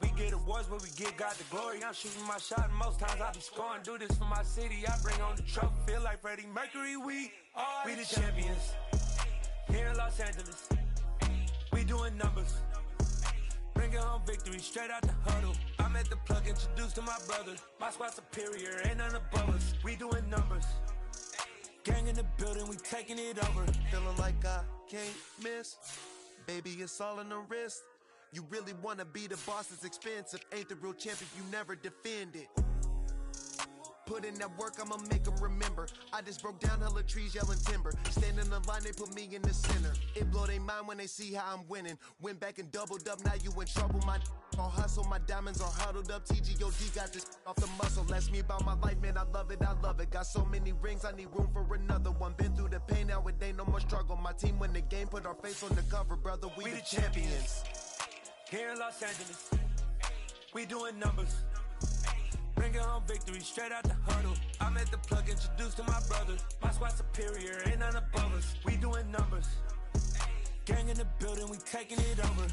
We get awards where we get God the glory. I'm shooting my shot and most times I be scoring. Do this for my city, I bring on the trophy. Feel like Freddie Mercury, we the champions. Here in Los Angeles, we doing numbers. Bringing home victory straight out the huddle. I'm at the plug, introduced to my brother. My squad superior, ain't none above us. We doing numbers. Gang in the building, we taking it over. Feeling like I can't miss. Baby, it's all in the wrist. You really wanna be the boss, it's expensive. Ain't the real champion, you never defend it. Put in that work, I'ma make them remember. I just broke down hella trees, yelling timber. Stand in the line, they put me in the center. It blow their mind when they see how I'm winning. Went back and doubled up, now you in trouble. My all hustle, my diamonds are huddled up. TGOD got this off the muscle. Ask me about my life, man, I love it. Got so many rings, I need room for another one. Been through the pain, now it ain't no more struggle. My team win the game, put our face on the cover, brother. We the champions. Here in Los Angeles, we doing numbers. Bringing home victory straight out the huddle. I'm at the plug, introduced to my brother. My squad superior, ain't none above us. We doing numbers. Gang in the building, we taking it over.